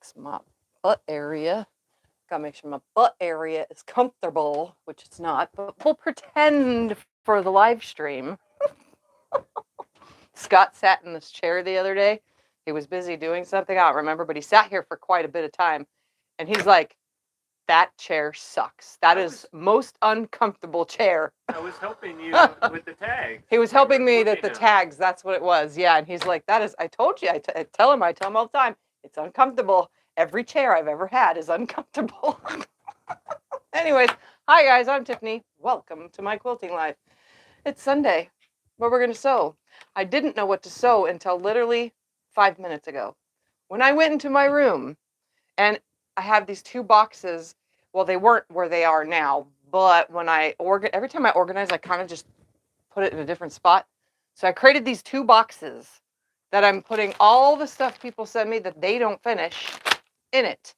fix my butt area. Gotta make sure my butt area is comfortable, which it's not, but we'll pretend for the live stream. Scott sat in this chair the other day. He was busy doing something, I don't remember, but he sat here for quite a bit of time. And he's like, that chair sucks. That is most uncomfortable chair. I was helping you with the tags. He was helping me with the tags. That's what it was. Yeah. And he's like, that is, I told you, I tell him all the time, it's uncomfortable. Every chair I've ever had is uncomfortable. Anyways, hi guys, I'm Tiffany. Welcome to my quilting life. It's Sunday, where we're going to sew. I didn't know what to sew until literally 5 minutes ago. When I went into my room, and I have these two boxes. Well, they weren't where they are now, but when every time I organize, I kind of just put it in a different spot. So I created these two boxes that I'm putting all the stuff people send me that they don't finish in it.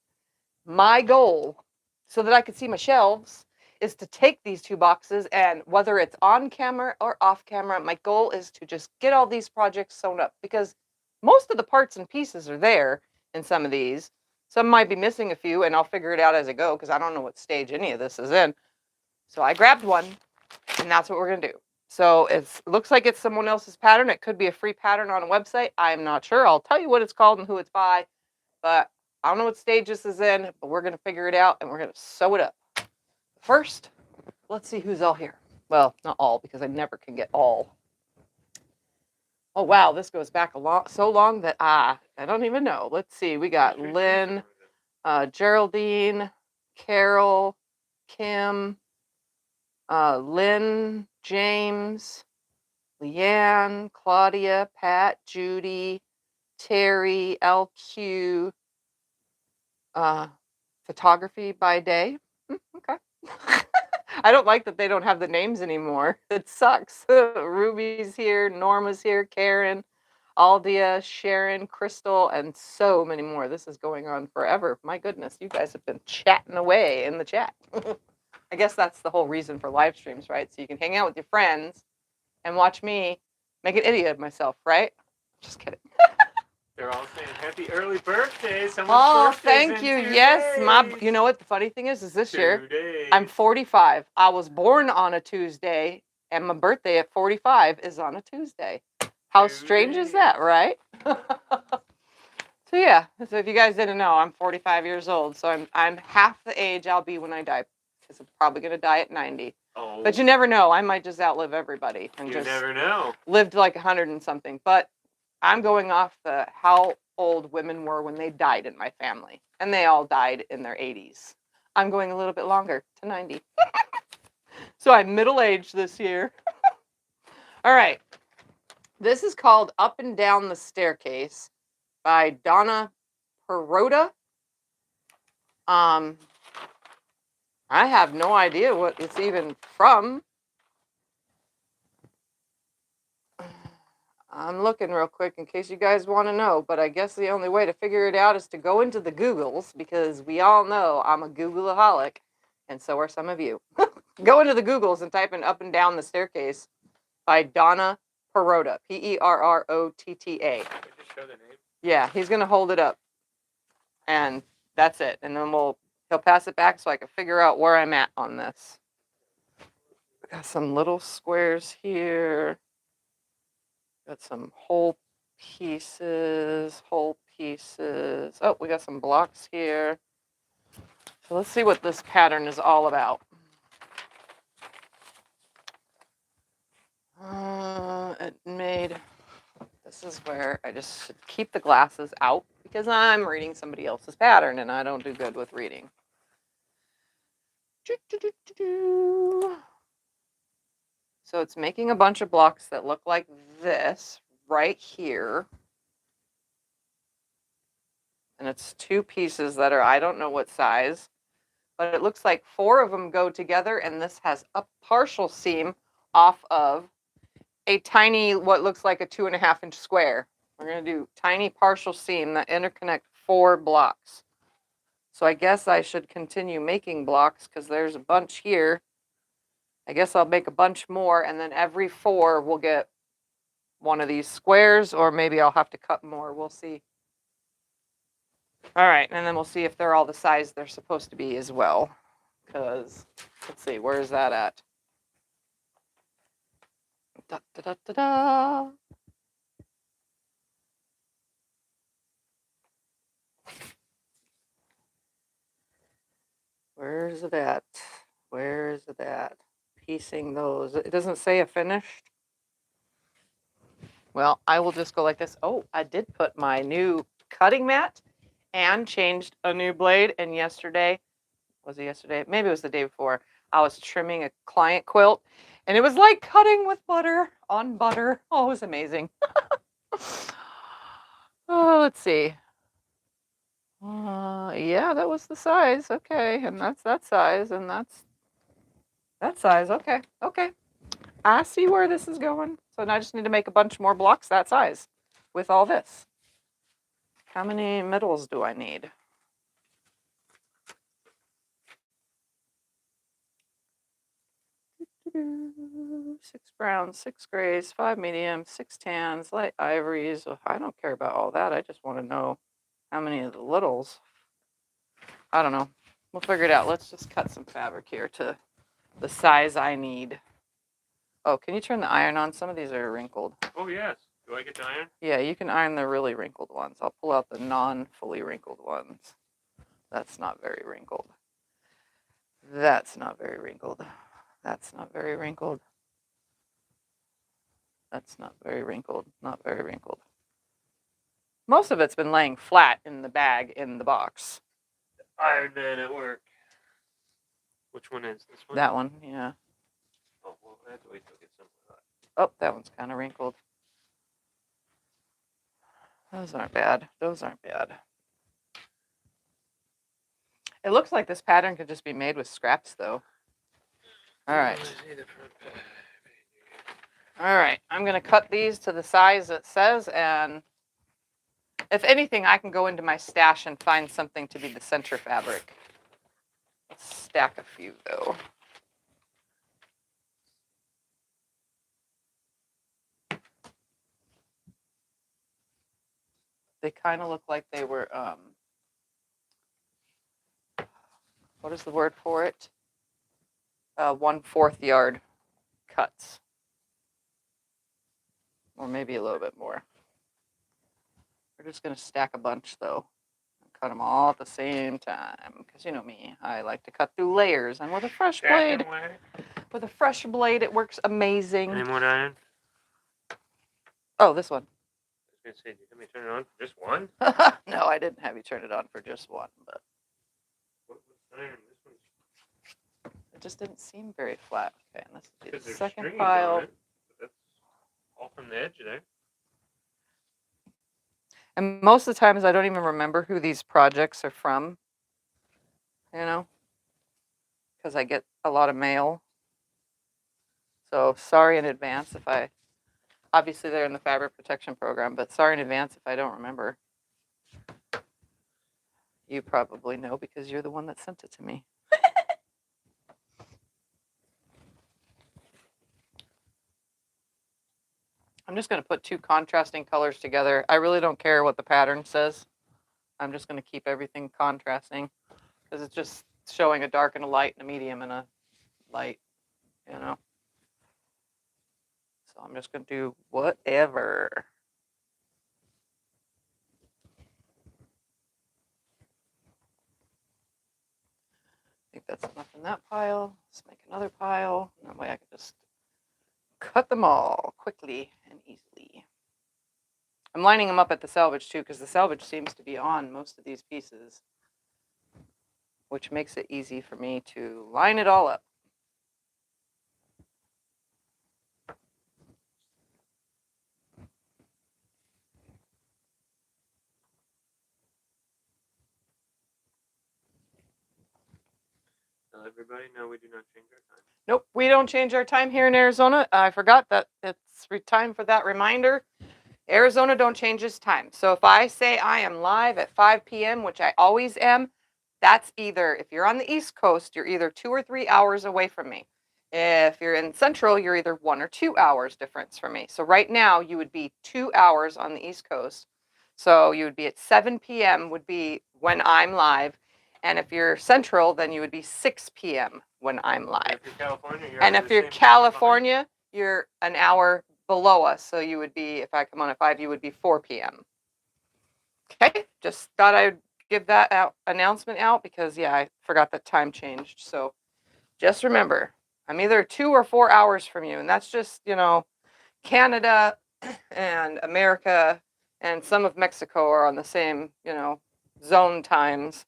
My goal, so that I could see my shelves, is to take these two boxes, and whether it's on camera or off camera, my goal is to just get all these projects sewn up, because most of the parts and pieces are there in some of these. Some might be missing a few, and I'll figure it out as I go, because I don't know what stage any of this is in. So I grabbed one, and that's what we're going to do. So it looks like it's someone else's pattern. It could be a free pattern on a website. I'm not sure. I'll tell you what it's called and who it's by, but I don't know what stage this is in, but we're going to figure it out, and we're going to sew it up. First, let's see who's all here. Well, not all, because I never can get all. Oh, wow, this goes back so long that I don't even know. Let's see. We got Lynn, Geraldine, Carol, Kim, Lynn, James, Leanne, Claudia, Pat, Judy, Terry, LQ, photography by day. Okay. I don't like that they don't have the names anymore. It sucks. Ruby's here, Norma's here, Karen, Aldia, Sharon, Crystal, and so many more. This is going on forever. My goodness, you guys have been chatting away in the chat. I guess that's the whole reason for live streams, right? So you can hang out with your friends and watch me make an idiot of myself, right? Just kidding. They're all saying happy early birthday. Oh, thank you. Yes, you know what the funny thing is this year I'm 45. I was born on a Tuesday, and my birthday at 45 is on a Tuesday. How strange is that, right? So yeah, so if you guys didn't know, I'm 45 years old, so I'm half the age I'll be when I die, because I'm probably gonna die at 90. Oh. But you never know. I might just outlive everybody and you just never know. Lived like 100 and something. But I'm going off how old women were when they died in my family, and they all died in their 80s. I'm going a little bit longer, to 90. So I'm middle-aged this year. All right. This is called Up and Down the Staircase by Donna Perota. I have no idea what it's even from. I'm looking real quick in case you guys want to know, but I guess the only way to figure it out is to go into the Googles, because we all know I'm a Googleaholic, and so are some of you. Go into the Googles and type in Up and Down the Staircase by Donna Perota, Perrotta. Yeah, he's going to hold it up, and that's it. And then he'll pass it back so I can figure out where I'm at on this. Got some little squares here. Got some whole pieces. Oh, we got some blocks here. So let's see what this pattern is all about. This is where I just should keep the glasses out, because I'm reading somebody else's pattern, and I don't do good with reading. So it's making a bunch of blocks that look like this right here. And it's two pieces that are, I don't know what size, but it looks like 4 of them go together, and this has a partial seam off of a tiny, what looks like a 2.5-inch square. We're going to do tiny partial seam that interconnect 4 blocks. So I guess I should continue making blocks, because there's a bunch here. I guess I'll make a bunch more, and then every 4 will get one of these squares, or maybe I'll have to cut more. We'll see. All right, and then we'll see if they're all the size they're supposed to be as well. Because, let's see, where is that at? Da, da, da, da, da. Where is it at? Where is it at? Piecing those. It doesn't say a finished. Well, I will just go like this. Oh, I did put my new cutting mat and changed a new blade. And yesterday, was it yesterday? Maybe it was the day before. I was trimming a client quilt and it was like cutting with butter on butter. Oh, it was amazing. Oh, let's see. Yeah, that was the size. Okay, and that's that size, and that's that size. Okay, okay. I see where this is going. So now I just need to make a bunch more blocks that size with all this. How many middles do I need? Six browns, 6 grays, 5 mediums, 6 tans, light ivories. Oh, I don't care about all that. I just want to know how many of the littles. I don't know. We'll figure it out. Let's just cut some fabric here to the size I need. Oh, can you turn the iron on? Some of these are wrinkled. Oh, yes. Do I get to iron? Yeah, you can iron the really wrinkled ones. I'll pull out the non-fully wrinkled ones. That's not very wrinkled. That's not very wrinkled. That's not very wrinkled. That's not very wrinkled. Not very wrinkled. Most of it's been laying flat in the bag in the box. Iron Man at work. Which one is this one? That one, yeah. Oh, well, I have to wait till it gets some hot. Oh, that one's kind of wrinkled. Those aren't bad. Those aren't bad. It looks like this pattern could just be made with scraps, though. All right. All right. I'm going to cut these to the size it says, and if anything, I can go into my stash and find something to be the center fabric. Let's stack a few, though. They kind of look like they were, what is the word for it? 1/4 yard cuts. Or maybe a little bit more. We're just going to stack a bunch, though. Cut them all at the same time. Because you know me, I like to cut through layers. And with a fresh blade, with a fresh blade, it works amazing. Any more iron? Oh, this one. I was going to say, did you have me turn it on for just one? No, I didn't have you turn it on for just one, but What's iron? This one's it just didn't seem very flat. Okay, and this is because the there's second strings pile. on it, but that's all from the edge there. And most of the times I don't even remember who these projects are from, you know, because I get a lot of mail. So sorry in advance if I, obviously they're in the fabric protection program, but sorry in advance if I don't remember. You probably know because you're the one that sent it to me. I'm just going to put two contrasting colors together. I really don't care what the pattern says. I'm just going to keep everything contrasting because it's just showing a dark and a light and a medium and a light, you know. So I'm just going to do whatever. I think that's enough in that pile. Let's make another pile. And that way I can just cut them all quickly and easily. I'm lining them up at the selvage too because the selvage seems to be on most of these pieces, which makes it easy for me to line it all up. Tell everybody, no, we do not change our time. Nope, we don't change our time here in Arizona. I forgot that it's time for that reminder. Arizona don't change its time. So if I say I am live at 5 p.m., which I always am, that's either, if you're on the East Coast, you're either 2 or 3 hours away from me. If you're in Central, you're either 1 or 2 hours difference from me. So right now, you would be 2 hours on the East Coast. So you would be at 7 p.m. would be when I'm live. And if you're Central, then you would be 6 p.m. when I'm live. If you're California, And if you're California, you're an hour below us. So you would be, if I come on at 5, you would be 4 p.m. Okay, just thought I'd give that announcement out because, yeah, I forgot that time changed. So just remember, I'm either 2 or 4 hours from you. And that's just, Canada and America and some of Mexico are on the same, zone times.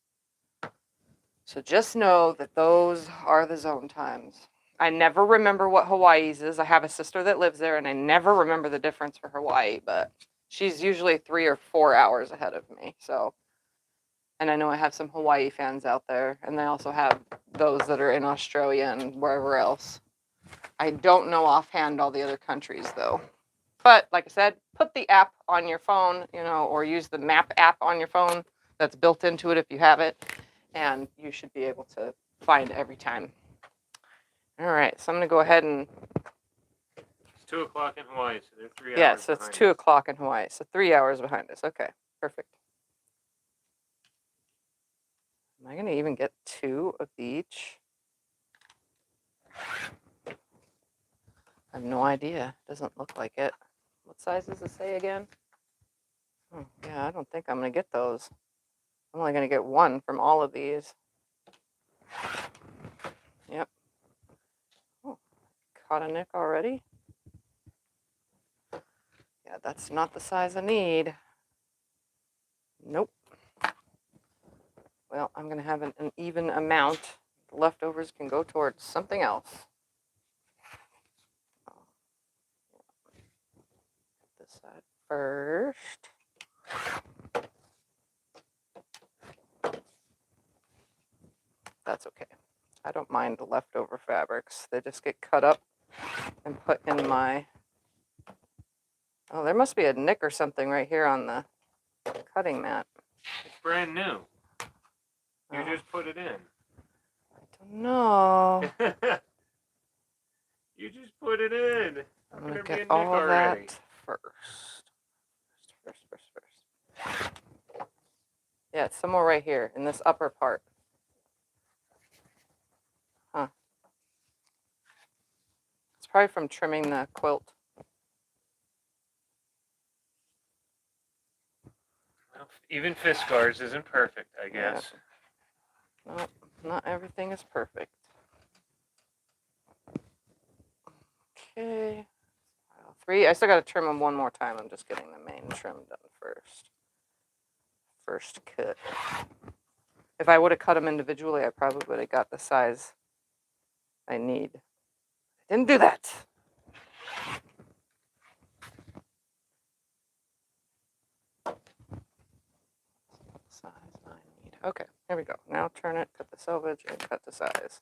So just know that those are the zone times. I never remember what Hawaii's is. I have a sister that lives there, and I never remember the difference for Hawaii, but she's usually 3 or 4 hours ahead of me. So, and I know I have some Hawaii fans out there, and they also have those that are in Australia and wherever else. I don't know offhand all the other countries, though. But like I said, put the app on your phone, or use the map app on your phone that's built into it if you have it, and you should be able to find every time. All right, so I'm going to go ahead and... It's 2 o'clock in Hawaii, so they're 3 hours Yes, it's 2 o'clock in Hawaii, so 3 hours behind us. Okay, perfect. Am I going to even get 2 of each? I have no idea. Doesn't look like it. What size does it say again? Oh, yeah, I don't think I'm going to get those. I'm only going to get 1 from all of these. Yep. Oh, caught a nick already. Yeah, that's not the size I need. Nope. Well, I'm going to have an even amount. The leftovers can go towards something else. This side first. That's okay. I don't mind the leftover fabrics. They just get cut up and put in my... Oh, there must be a nick or something right here on the cutting mat. It's brand new. You just put it in. I don't know. You just put it in. I'm going to get all that first. Yeah, it's somewhere right here in this upper part. Huh. It's probably from trimming the quilt. Well, even Fiskars isn't perfect, I guess. Yeah. No, not everything is perfect. Okay. Pile 3. I still got to trim them one more time. I'm just getting the main trim done first. First cut. If I would have cut them individually, I probably would have got the size I need. I didn't do that. Size I need. Okay, here we go. Now turn it, cut the selvage, and cut the size.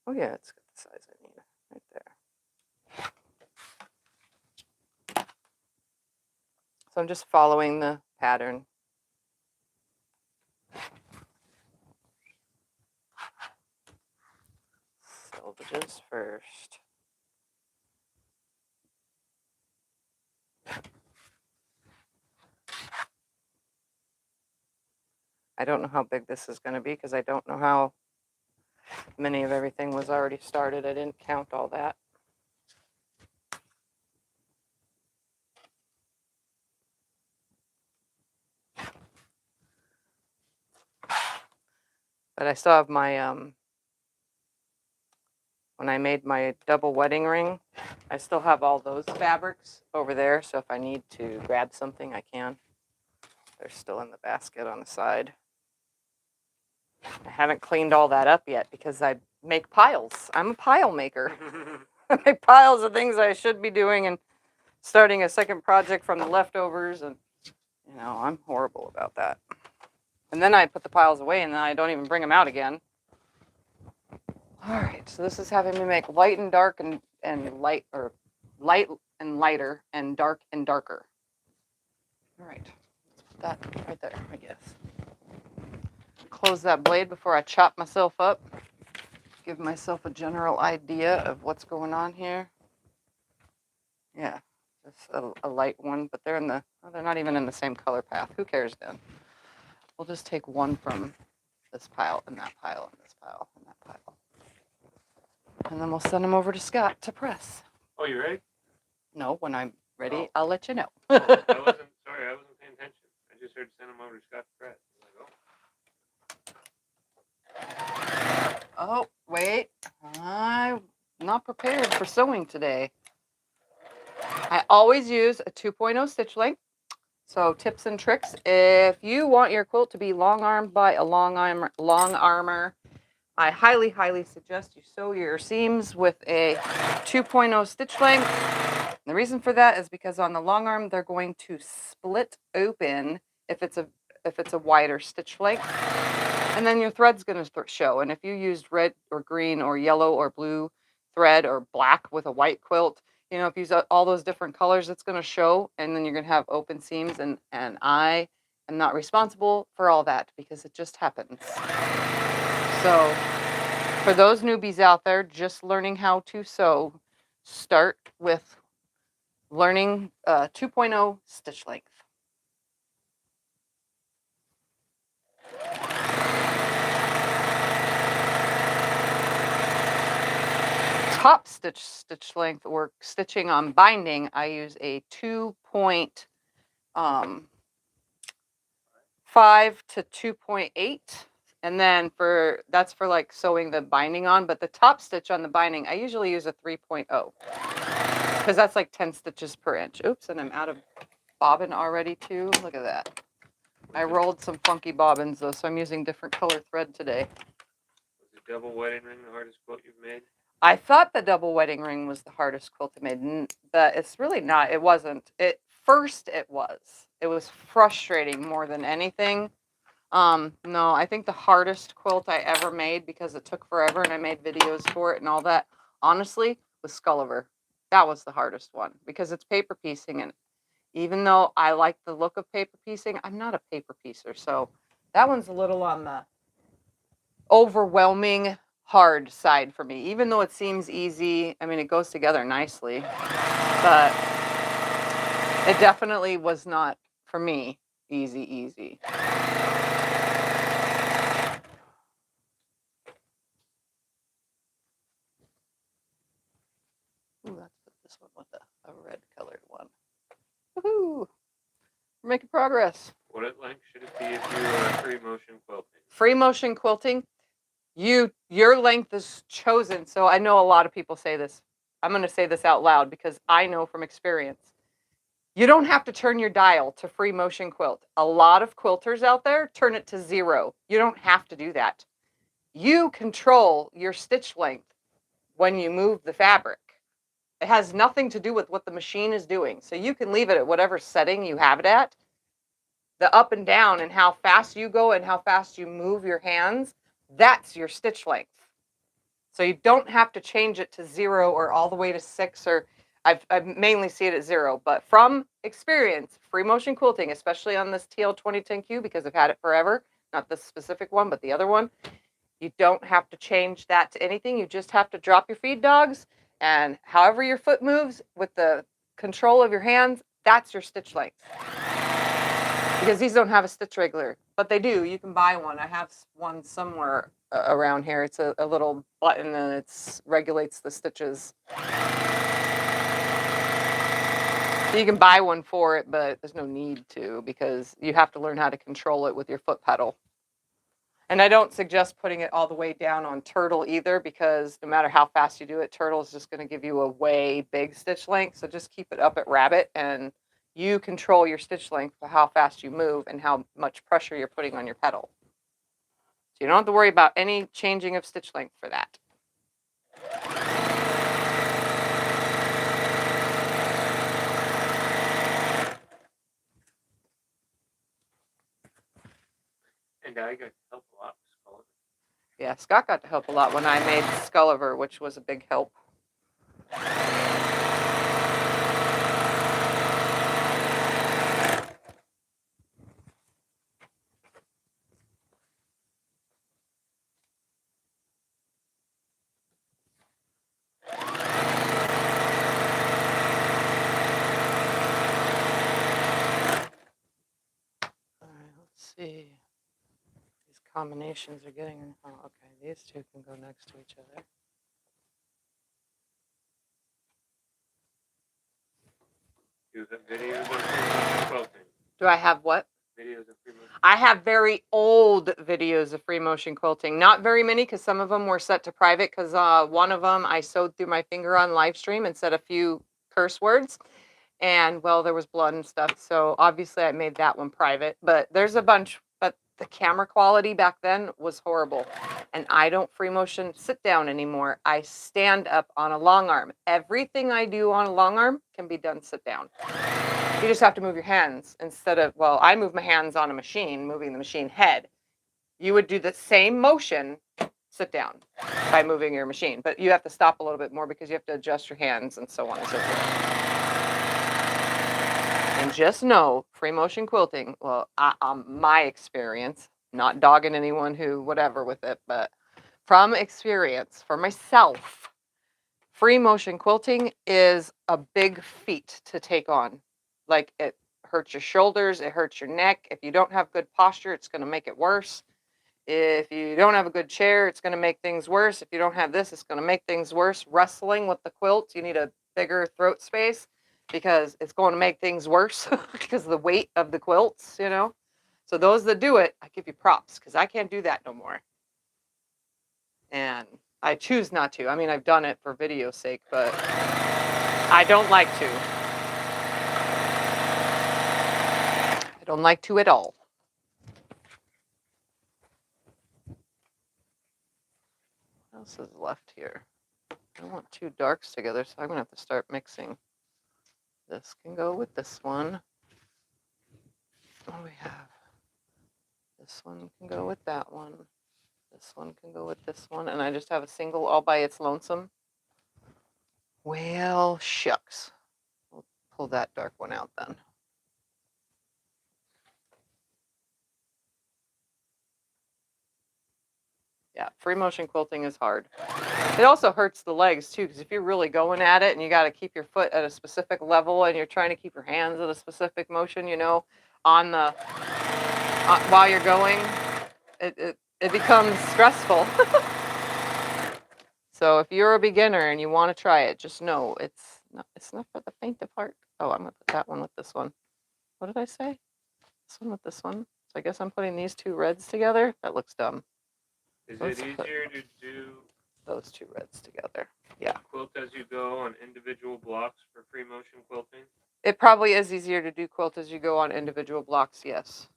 Oh yeah, it's got the size I need right there. So I'm just following the pattern. Selvages first. I don't know how big this is going to be because I don't know how many of everything was already started. I didn't count all that. But I still have my, when I made my double wedding ring, I still have all those fabrics over there. So if I need to grab something, I can. They're still in the basket on the side. I haven't cleaned all that up yet because I make piles. I'm a pile maker. I make piles of things I should be doing and starting a second project from the leftovers. And, I'm horrible about that. And then I put the piles away and then I don't even bring them out again. All right, so this is having me make light and dark and light, or light and lighter and dark and darker. All right, let's put that right there, I guess. Close that blade before I chop myself up. Give myself a general idea of what's going on here. Yeah, This a light one, but they're in the, oh, they're not even in the same color path. Who cares then? We'll just take one from this pile and that pile and this pile and that pile. And then we'll send them over to Scott to press. Oh, you ready? No, when I'm ready, Oh. I'll let you know. I wasn't paying attention. I just heard send them over to Scott to press. I was like, oh. Oh, wait. I'm not prepared for sewing today. I always use a 2.0 stitch length. So tips and tricks. If you want your quilt to be long armed by a long armor, I highly, highly suggest you sew your seams with a 2.0 stitch length. And the reason for that is because on the long arm, they're going to split open if it's a wider stitch length. And then your thread's going to show. And if you used red or green or yellow or blue thread or black with a white quilt, you know, if you use all those different colors, it's going to show. And then you're going to have open seams. And I am not responsible for all that because it just happens. So for those newbies out there just learning how to sew, start with learning 2.0 stitch length. Top stitch length or stitching on binding, I use a 2.5 to 2.8. And then that's for like sewing the binding on, but the top stitch on the binding, I usually use a 3.0 because that's like 10 stitches per inch. Oops, and I'm out of bobbin already too. Look at that. I rolled some funky bobbins though, so I'm using different color thread today. Was the double wedding ring the hardest quilt you've made? I thought the double wedding ring was the hardest quilt I made, but it's really not. It wasn't. First it was. It was frustrating more than anything. No, I think the hardest quilt I ever made, because it took forever and I made videos for it and all that, honestly, was Skulliver. That was the hardest one because it's paper piecing, and even though I like the look of paper piecing, I'm not a paper piecer, so that one's a little on the overwhelming hard side for me. Even though it seems easy, I mean, it goes together nicely, but it definitely was not, for me, easy. Ooh, let's put this one with a red colored one. Woohoo! We're making progress. What length should it be if you're free motion quilting? Free motion quilting, your length is chosen. So I know a lot of people say this. I'm going to say this out loud because I know from experience. You don't have to turn your dial to free motion quilt. A lot of quilters out there turn it to 0. You don't have to do that. You control your stitch length when you move the fabric. It has nothing to do with what the machine is doing. So you can leave it at whatever setting you have it at. The up and down and how fast you go and how fast you move your hands, that's your stitch length. So you don't have to change it to 0 or all the way to 6, or I mainly see it at 0. But from experience, free motion quilting, especially on this TL2010Q, because I've had it forever, not this specific one, but the other one, you don't have to change that to anything. You just have to drop your feed dogs, and however your foot moves with the control of your hands, that's your stitch length. Because these don't have a stitch regulator, but they do. You can buy one. I have one somewhere around here. It's a little button and it regulates the stitches. So you can buy one for it, but there's no need to because you have to learn how to control it with your foot pedal. And I don't suggest putting it all the way down on turtle either, because no matter how fast you do it, turtle is just going to give you a way big stitch length. So just keep it up at rabbit, and you control your stitch length for how fast you move and how much pressure you're putting on your pedal. So you don't have to worry about any changing of stitch length for that. And I got to help a lot with Skulliver. Yeah, Scott got to help a lot when I made Skulliver, which was a big help. see. These combinations are getting, oh, okay, these two can go next to each other. Do the videos of free quilting. Do I have what? Videos of free motion. I have very old videos of free motion quilting. Not very many because some of them were set to private because one of them I sewed through my finger on live stream and said a few curse words. And well, there was blood and stuff. So obviously I made that one private. But there's a bunch. But the camera quality back then was horrible. And I don't free motion sit down anymore. I stand up on a long arm. Everything I do on a long arm can be done sit down. You just have to move your hands instead of, well, I move my hands on a machine, moving the machine head. You would do the same motion sit down by moving your machine, but you have to stop a little bit more because you have to adjust your hands and so on and so forth. And just know, free motion quilting, well, my experience, not dogging anyone who whatever with it, but from experience, for myself, free motion quilting is a big feat to take on. Like, it hurts your shoulders, it hurts your neck. If you don't have good posture, it's going to make it worse. If you don't have a good chair, it's going to make things worse. If you don't have this, it's going to make things worse. Wrestling with the quilt, you need a bigger throat space because it's going to make things worse because of the weight of the quilts, you know. So those that do it, I give you props because I can't do that no more. And I choose not to. I mean, I've done it for video's sake, but I don't like to. I don't like to at all. What else is left here? I don't want two darks together, so I'm going to have to start mixing. This can go with this one. What do we have? This one can go with that one. This one can go with this one. And I just have a single all by its lonesome. Well, shucks. We'll pull that dark one out then. Yeah, free motion quilting is hard. It also hurts the legs too, because if you're really going at it and you got to keep your foot at a specific level and you're trying to keep your hands at a specific motion, you know, on the while you're going, it becomes stressful. So if you're a beginner and you want to try it, just know it's not for the faint of heart. Oh, I'm gonna put that one with this one. What did I say? This one with this one. So I guess I'm putting these two reds together. That looks dumb. Is it easier to do those two reds together? Yeah. Quilt as you go on individual blocks for free motion quilting? It probably is easier to do quilt as you go on individual blocks, yes.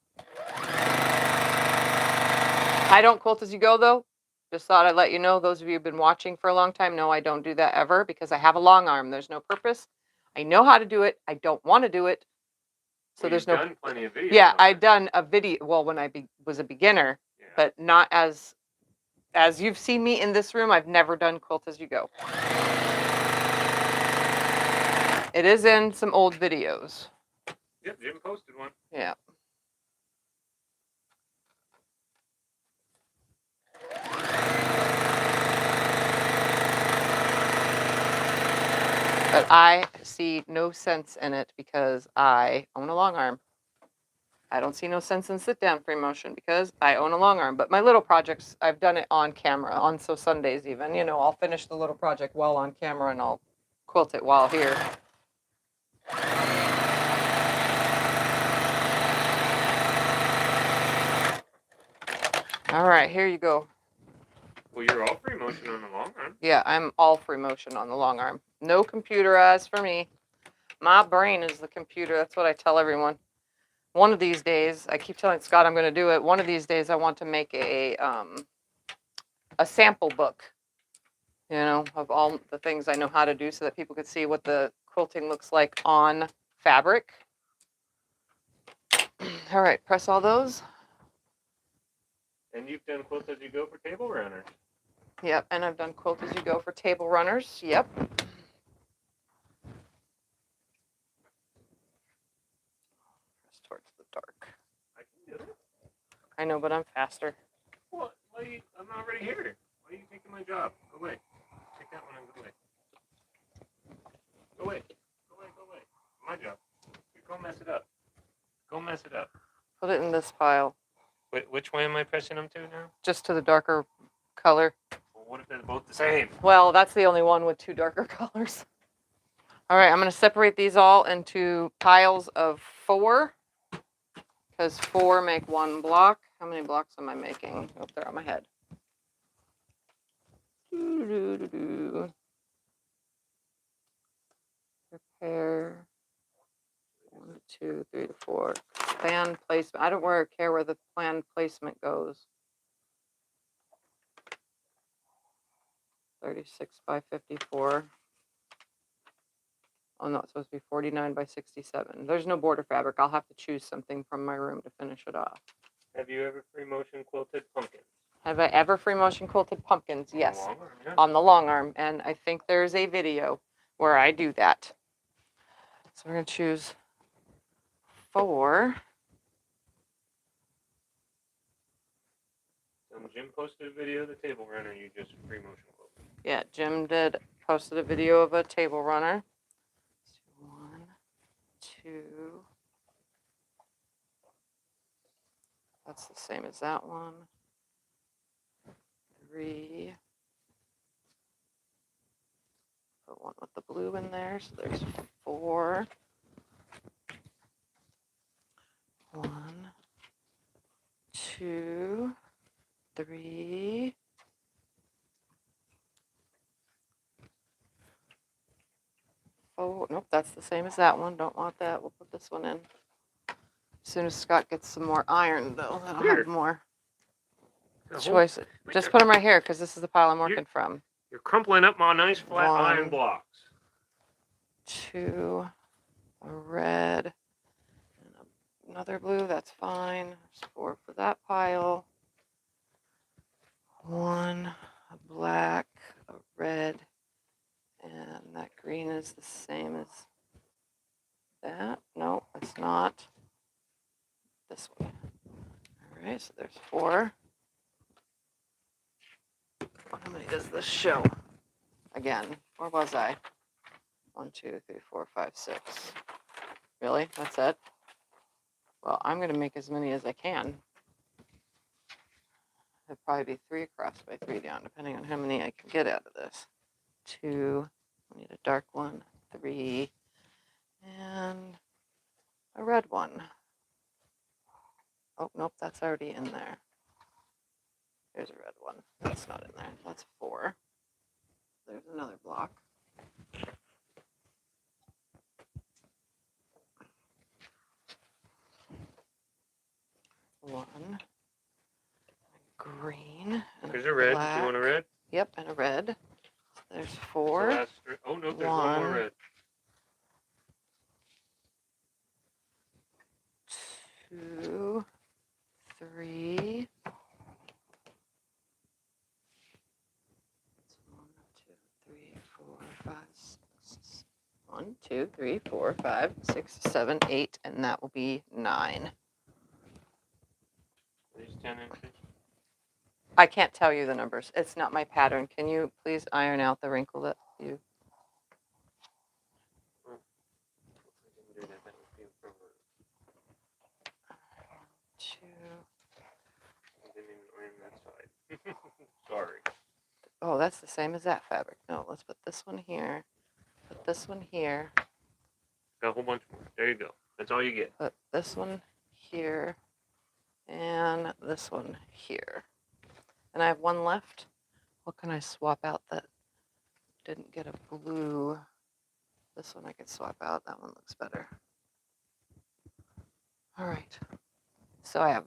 I don't quilt as you go though. Just thought I'd let you know, those of you who've been watching for a long time know I don't do that ever because I have a long arm. There's no purpose. I know how to do it. I don't want to do it. So well, there's no. Done plenty of videos. Yeah, I've done a video. Well, when I was a beginner, yeah. But not as you've seen me in this room. I've never done quilt as you go. It is in some old videos. Yep, Jim posted one. Yeah. But I see no sense in it because I own a long arm. I don't see no sense in sit down free motion because I own a long arm. But my little projects, I've done it on camera, on so Sundays even. You know, I'll finish the little project while on camera and I'll quilt it while here. All right, here you go. Well, you're all free motion on the long arm. Yeah, I'm all free motion on the long arm. No computerized for me. My brain is the computer. That's what I tell everyone. One of these days, I keep telling Scott I'm going to do it. One of these days, I want to make a sample book, you know, of all the things I know how to do so that people could see what the quilting looks like on fabric. All right, press all those. And you've done quilt as you go for table runners. Yep, and I've done quilt as you go for table runners. Yep. Press towards the dark. I can do it. I know, but I'm faster. What? I'm already here. Why are you taking my job? Go away. Take that one and go away. Go away. Go away. Go away. My job. You go mess it up. Go mess it up. Put it in this pile. Which way am I pressing them to now? Just to the darker color. Well, what if they're both the same? Well, that's the only one with two darker colors. All right, I'm going to separate these all into piles of 4 because 4 make 1 block. How many blocks am I making? Oh, they're on my head. Prepare 1, 2, 3 to 4. Plan placement. I don't care where the plan placement goes. 36 by 54. Oh no, it's supposed to be 49 by 67. There's no border fabric. I'll have to choose something from my room to finish it off. Have you ever free motion quilted pumpkins? Have I ever free motion quilted pumpkins? Yes. On the long arm, yeah. On the long arm. And I think there's a video where I do that. So we're going to choose 4. Jim posted a video of the table runner. You just free motion quilted. Yeah, Jim posted a video of a table runner. 1, 2. That's the same as that one. 3. Put one with the blue in there, so there's 4. 1, 2, 3. 4. Nope, that's the same as that one. Don't want that. We'll put this one in. As soon as Scott gets some more iron, though, then I'll have more choices. Just put them right here because this is the pile I'm working from. You're crumpling up my nice flat 1, iron blocks. 2, a red, and another blue. That's fine. There's 4 for that pile. 1, a black, a red, and that green is the same as that. No, it's not. This one. All right, so there's 4. How many does this show? Again, where was I? 1, 2, 3, 4, 5, 6. Really? That's it? Well, I'm going to make as many as I can. It'll probably be 3 across by 3 down, depending on how many I can get out of this. 2. I need a dark one. 3. And a red one. Oh, nope, that's already in there. There's a red one. That's not in there. That's 4. There's another block. 1. Green. And There's a red. black. Do you want a red? Yep, and a red. There's 4. So oh, no, there's one more red. 2, 3. 1, 2, 3, 4, 5, 6, 7, 8, and that will be 9. These 10 inches. I can't tell you the numbers. It's not my pattern. Can you please iron out the wrinkle that you... I didn't do that. That would be appropriate. 2. I didn't even iron that side. Sorry. Oh, that's the same as that fabric. No, let's put this one here. Put this one here. Got a whole bunch more. There you go. That's all you get. Put this one here. And this one here. And I have one left. What can I swap out that didn't get a blue? This one I could swap out. That one looks better. All right. So I have,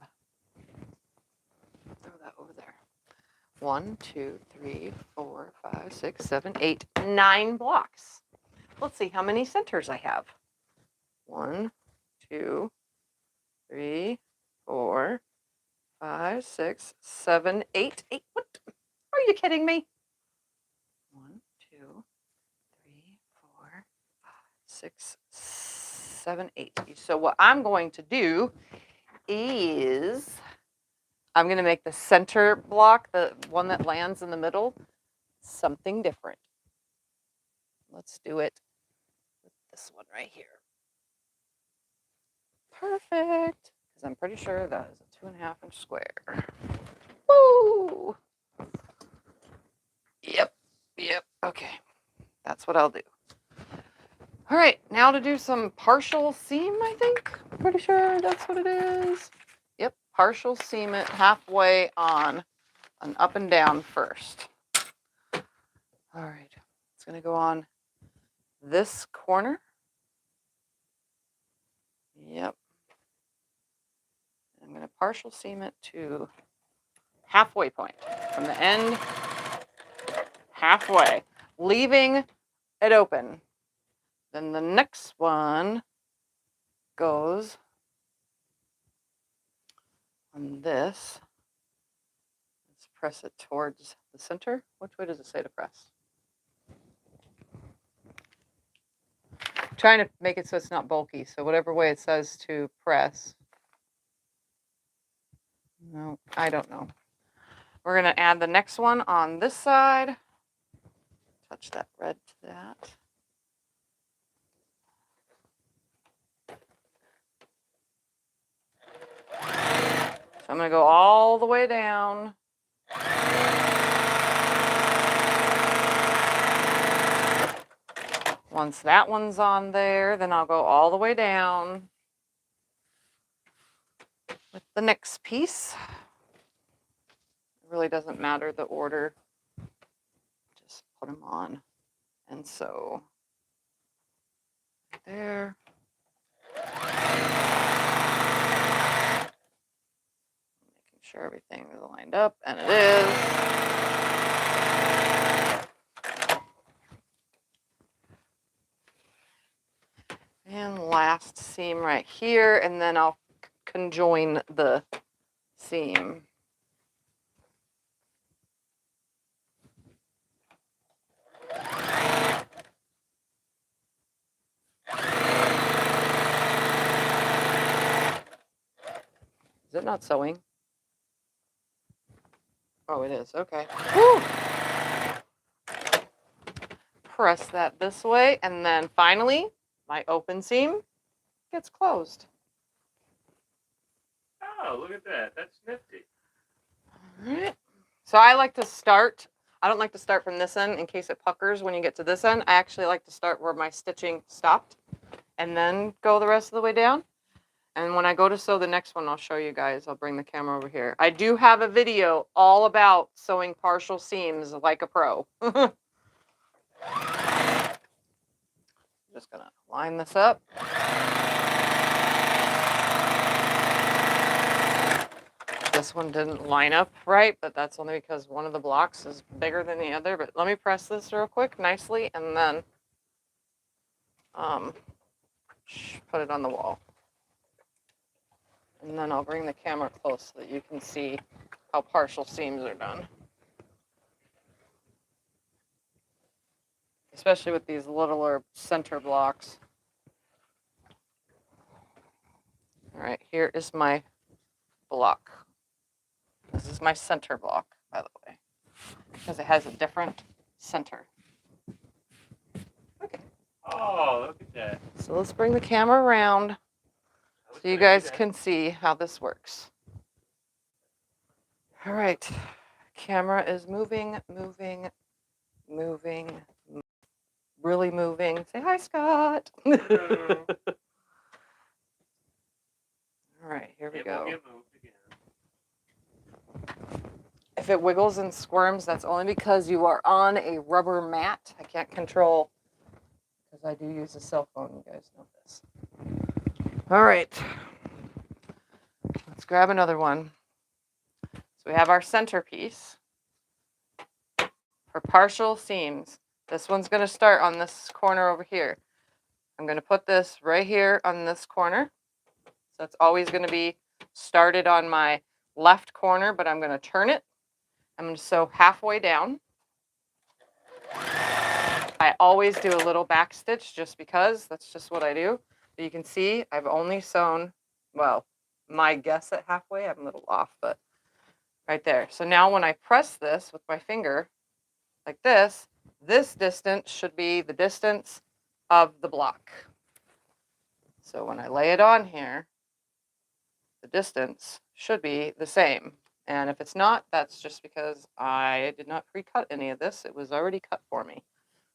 throw that over there. 1, 2, 3, 4, 5, 6, 7, 8, 9 blocks. Let's see how many centers I have. 1, 2, 3, 4, 5, 6, 7, 8, 8. What? Are you kidding me? 1, 2, 3, 4, 5, 6, 7, 8. So what I'm going to do is I'm going to make the center block, the one that lands in the middle, something different. Let's do it with this one right here. Perfect. Because I'm pretty sure that is a 2.5-inch square. Woo! Yep. Okay. That's what I'll do. All right, now to do some partial seam, I think. Pretty sure that's what it is. Yep, partial seam it halfway on an up and down first. All right, it's gonna go on this corner. Yep. I'm gonna partial seam it to halfway point from the end, halfway, leaving it open. Then the next one goes on this. Let's press it towards the center. Which way does it say to press? I'm trying to make it so it's not bulky. So whatever way it says to press. No, I don't know. We're going to add the next one on this side. Touch that red to that. So I'm going to go all the way down. Once that one's on there, then I'll go all the way down with the next piece. It really doesn't matter the order. Just put them on. And so there. Making sure everything is lined up, and it is. And last seam right here, and then I'll conjoin the seam. Is it not sewing? Oh, it is. Okay. Woo! Press that this way, and then finally, my open seam gets closed. Oh, look at that. That's nifty. All right. So I like to start, I don't like to start from this end in case it puckers when you get to this end. I actually like to start where my stitching stopped and then go the rest of the way down. And when I go to sew the next one, I'll show you guys. I'll bring the camera over here. I do have a video all about sewing partial seams like a pro. Just gonna line this up. This one didn't line up right, but that's only because one of the blocks is bigger than the other. But let me press this real quick nicely and then put it on the wall. And then I'll bring the camera close so that you can see how partial seams are done. Especially with these littler center blocks. All right, here is my block. This is my center block, by the way, because it has a different center. Okay. Oh, look at that. So let's bring the camera around so you guys can see how this works. All right, camera is moving, really moving. Say hi, Scott. All right, here we go. If it wiggles and squirms, that's only because you are on a rubber mat. I can't control, because I do use a cell phone, you guys know this. All right, let's grab another one. So we have our centerpiece for partial seams. This one's going to start on this corner over here. I'm going to put this right here on this corner. So it's always going to be started on my left corner, but I'm going to turn it. I'm going to sew halfway down. I always do a little back stitch just because that's just what I do. But you can see I've only sewn, well, my guess at halfway, I'm a little off, but right there. So now when I press this with my finger like this distance should be the distance of the block. So when I lay it on here, the distance should be the same. And if it's not, that's just because I did not pre-cut any of this. It was already cut for me.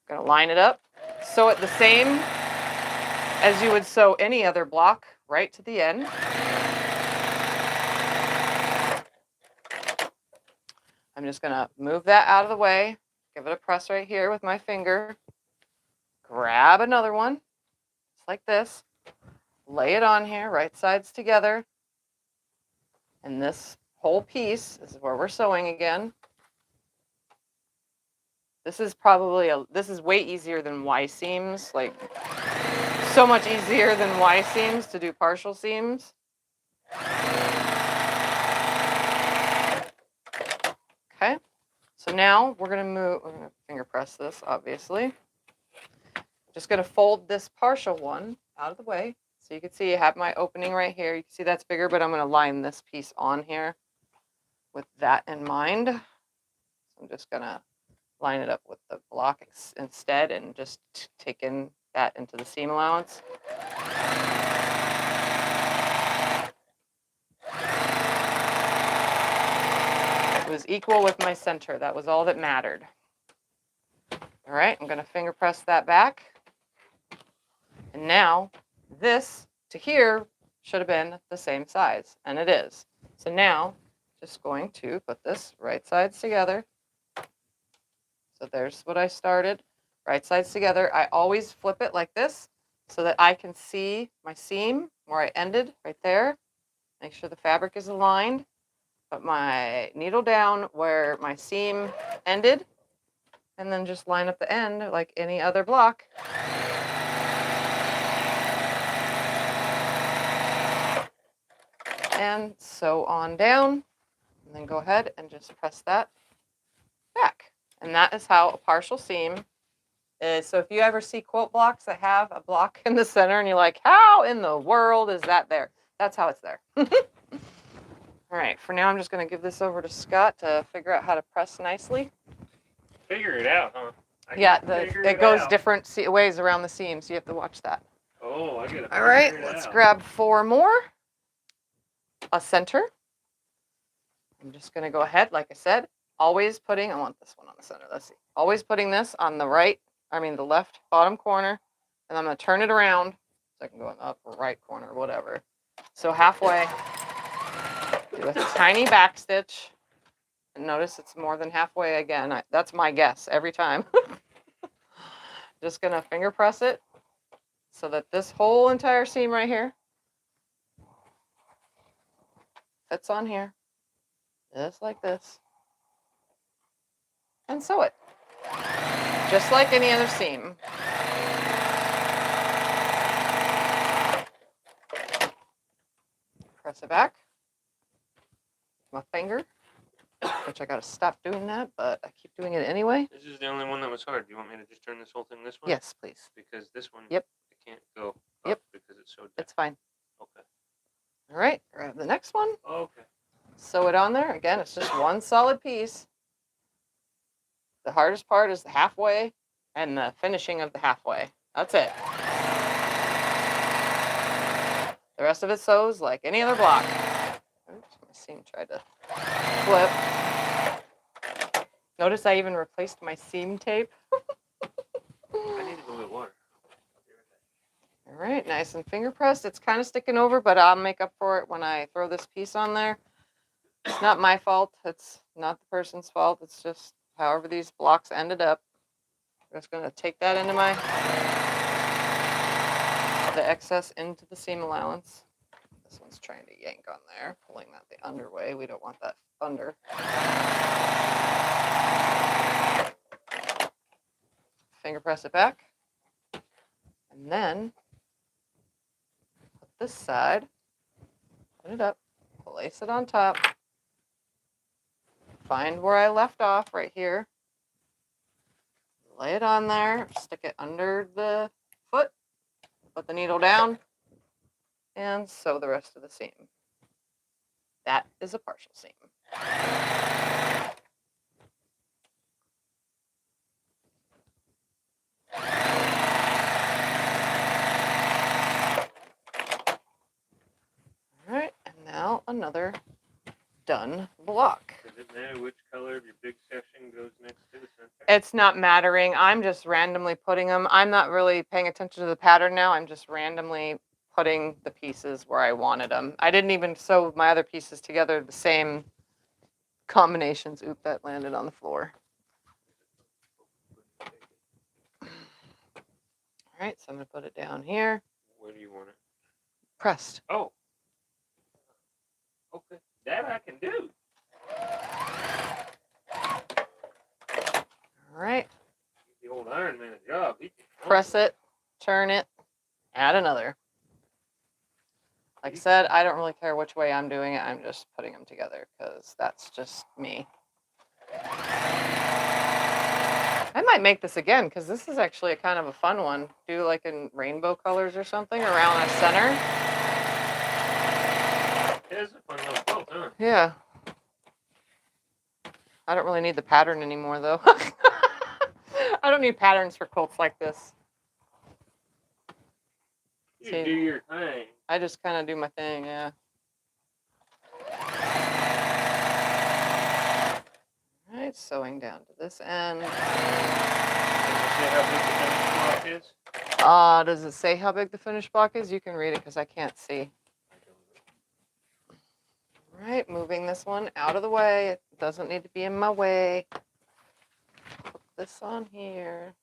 I'm going to line it up, sew it the same as you would sew any other block right to the end. I'm just going to move that out of the way, give it a press right here with my finger, grab another one, just like this, lay it on here, right sides together, and this whole piece is where we're sewing again. This is probably this is way easier than Y seams, like so much easier than Y seams to do partial seams. Okay, so now we're gonna finger press this, obviously. Just gonna fold this partial one out of the way. So you can see I have my opening right here. You can see that's bigger, but I'm gonna line this piece on here with that in mind. So I'm just gonna line it up with the block instead and just taking that into the seam allowance. It was equal with my center. That was all that mattered. All right, I'm gonna finger press that back. And now this to here should have been the same size, and it is. So now just going to put this right sides together. So there's what I started, right sides together. I always flip it like this so that I can see my seam where I ended right there. Make sure the fabric is aligned. Put my needle down where my seam ended, and then just line up the end like any other block. And sew on down, and then go ahead and just press that back. And that is how a partial seam is. So if you ever see quilt blocks that have a block in the center and you're like, how in the world is that there? That's how it's there. All right, for now I'm just going to give this over to Scott to figure out how to press nicely. Figure it out, huh? Yeah, it goes different ways around the seams. So you have to watch that. Oh, I gotta. All right, let's grab 4 more. A center. I'm just going to go ahead, like I said, always putting, I want this one on the center. Let's see. Always putting this on the the left bottom corner, and I'm going to turn it around so I can go in the upper right corner, whatever. So halfway, do a tiny back stitch. And notice it's more than halfway again. That's my guess every time. Just going to finger press it so that this whole entire seam right here fits on here, just like this, and sew it, just like any other seam. Press it back, my finger, which I gotta stop doing that, but I keep doing it anyway. This is the only one that was hard. Do you want me to just turn this whole thing this way? Yes, please. Because this one, yep, I can't go up yep, because it's so deep. It's fine. Okay. All right, grab the next one. Okay. Sew it on there. Again, it's just one solid piece. The hardest part is the halfway and the finishing of the halfway. That's it. The rest of it sews like any other block. Oops, my seam tried to flip. Notice I even replaced my seam tape. I need a little bit of water. All right, nice and finger pressed. It's kind of sticking over, but I'll make up for it when I throw this piece on there. It's not my fault. It's not the person's fault. It's just however these blocks ended up. I'm just going to take that into the excess into the seam allowance. This one's trying to yank on there, pulling that the under way. We don't want that under. Finger press it back. And then put this side, put it up, place it on top. Find where I left off right here. Lay it on there, stick it under the foot, put the needle down, and sew the rest of the seam. That is a partial seam. All right, and now another done block. Does it matter which color of your big section goes next to the center? It's not mattering. I'm just randomly putting them. I'm not really paying attention to the pattern now. I'm just randomly putting the pieces where I wanted them. I didn't even sew my other pieces together the same combinations. Oop, that landed on the floor. All right, so I'm going to put it down here. Where do you want it? Pressed. Oh. Okay. That I can do. All right. The old Iron Man a job. Press it, turn it, add another. Like I said, I don't really care which way I'm doing it. I'm just putting them together because that's just me. I might make this again because this is actually a kind of a fun one. Do like in rainbow colors or something around the center. It is a fun little quilt, huh? Yeah. I don't really need the pattern anymore though. I don't need patterns for quilts like this. You See, do your thing. I just kind of do my thing, yeah. All right, sewing down to this end. Does it say how big the finished block is? Does it say how big the finished block is? You can read it because I can't see. All right, moving this one out of the way. It doesn't need to be in my way. Put this on here.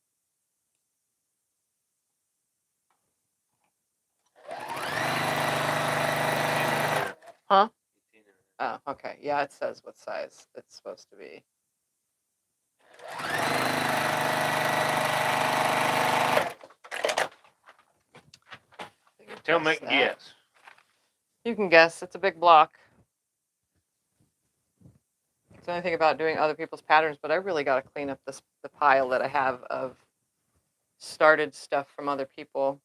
Huh? Oh, okay. Yeah, it says what size it's supposed to be. Tell me, guess. You can guess. It's a big block. It's the only thing about doing other people's patterns, but I really got to clean up the pile that I have of started stuff from other people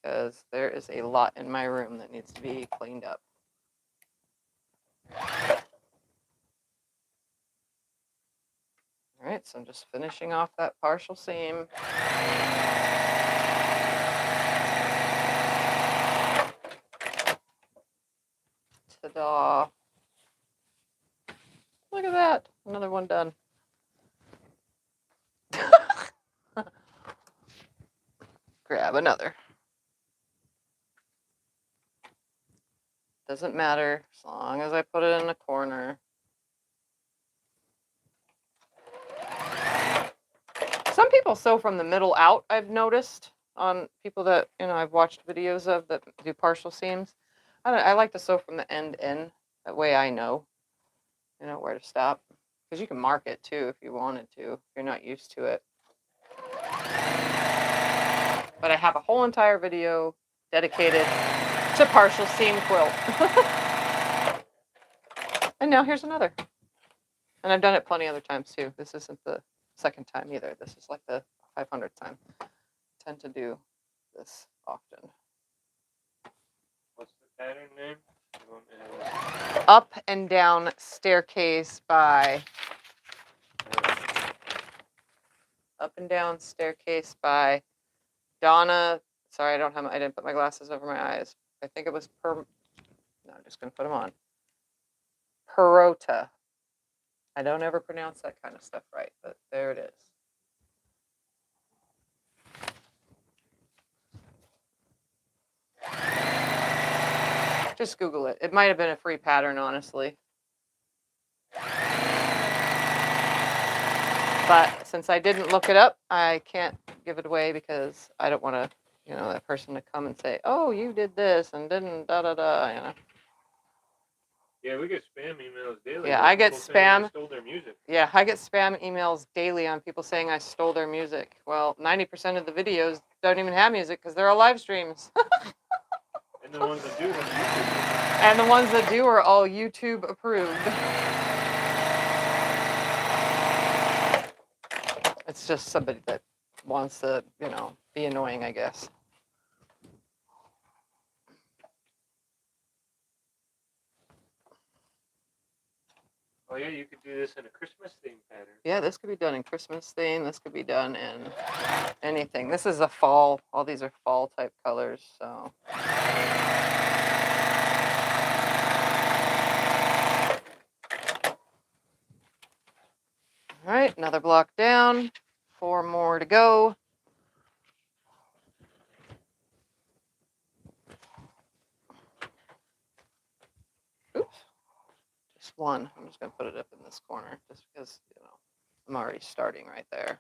because there is a lot in my room that needs to be cleaned up. All right, so I'm just finishing off that partial seam. Ta-da. Look at that. Another one done. Grab another. Doesn't matter as long as I put it in a corner. Some people sew from the middle out, I've noticed, on people that, I've watched videos of that do partial seams. I like to sew from the end in. That way I know, where to stop. Because you can mark it too if you wanted to, if you're not used to it. But I have a whole entire video dedicated to partial seam quilt. And now here's another. And I've done it plenty other times too. This isn't the second time either. This is like the 500th time. I tend to do this often. What's the pattern name? Up and Down Staircase by Up and Down Staircase by Donna. Sorry, I didn't put my glasses over my eyes. I think it was no, I'm just gonna put them on. Perota. I don't ever pronounce that kind of stuff right, but there it is. Just Google it. It might have been a free pattern, honestly. But since I didn't look it up, I can't give it away because I don't want to, that person to come and say, oh, you did this and didn't da-da-da, Yeah, we get spam emails daily. Yeah, I get spam. Stole their music. Yeah, I get spam emails daily on people saying I stole their music. Well, 90% of the videos don't even have music because they're all live streams. And the ones that do have YouTube. And the ones that do are all YouTube approved. It's just somebody that wants to, be annoying, I guess. Oh yeah, you could do this in a Christmas theme pattern. Yeah, this could be done in Christmas theme. This could be done in anything. This is a fall. All these are fall type colors, so. All right, another block down, 4 more to go. Oops, just one. I'm just gonna put it up in this corner just because, you know, I'm already starting right there.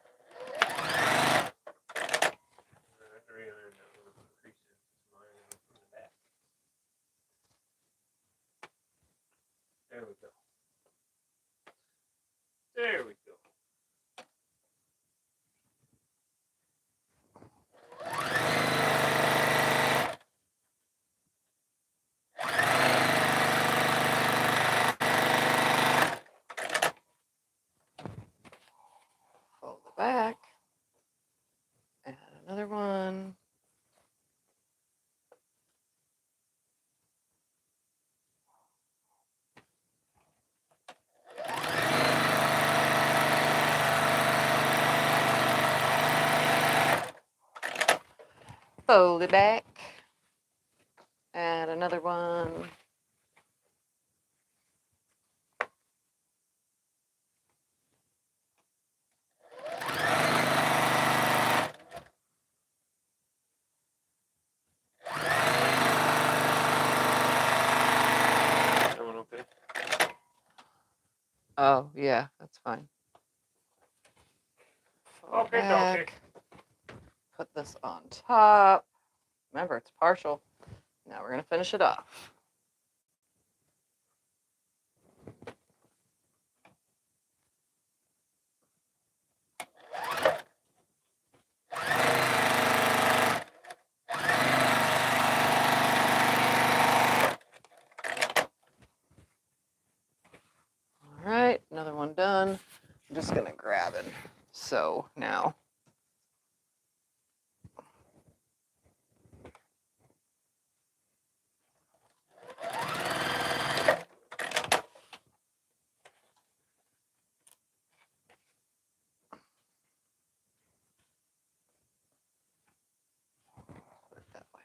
There we go. There we go. Fold it back. Add another one. Fold it back. Add another one. That one okay? Oh, yeah, that's fine. Fold Okay, back. okay. Put this on top. Remember, it's partial. Now we're going to finish it off. All right, another one done. I'm just going to grab it. So now. Put it that way.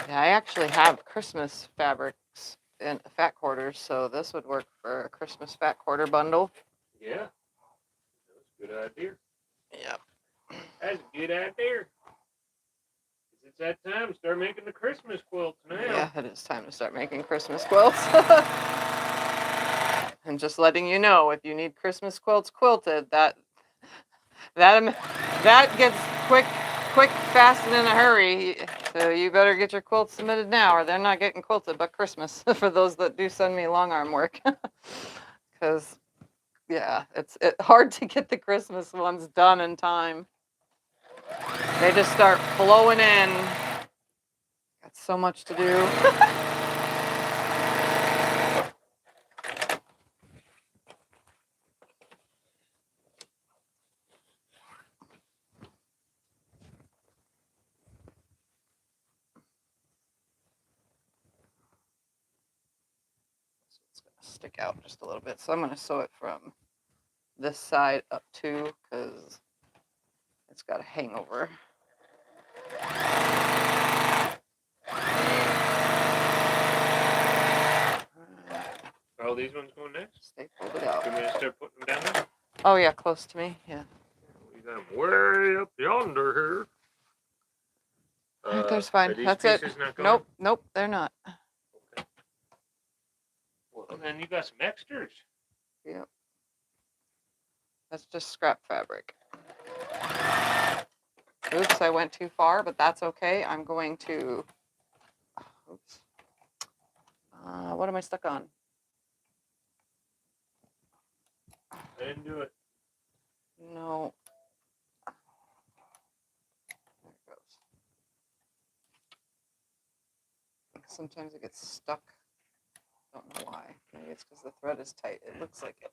Yeah, I actually have Christmas fabrics in fat quarters, so this would work for a Christmas fat quarter bundle. Yeah. That's a good idea. Yep. That's a good idea. It's that time to start making the Christmas quilts now. Yeah, it is time to start making Christmas quilts. And just letting you know, if you need Christmas quilts quilted, that gets quick, fast, and in a hurry. So you better get your quilts submitted now, or they're not getting quilted by Christmas. For those that do send me long arm work, because yeah, it's hard to get the Christmas ones done in time. They just start flowing in. Got so much to do. It's gonna stick out just a little bit, so I'm gonna sew it from this side up too, because it's got a hangover. Are all these ones going next? Stay folded out. Can we just start putting them down there? Oh yeah, close to me. Yeah. We got them way up yonder here. There's fine. Are these That's it. pieces not going? Nope, nope, they're not. Okay. Well, and then you got some extras. Yep. That's just scrap fabric. Oops, I went too far, but that's okay. I'm going to. Oops. What am I stuck on? I didn't do it. No. There it goes. Sometimes it gets stuck. Don't know why. Maybe it's because the thread is tight. It looks like it.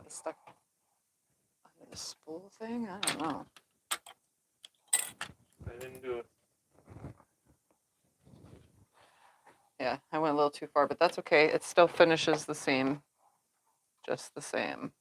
It's stuck under the spool thing? I don't know. I didn't do it. Yeah, I went a little too far, but that's okay. It still finishes the same. Just the same.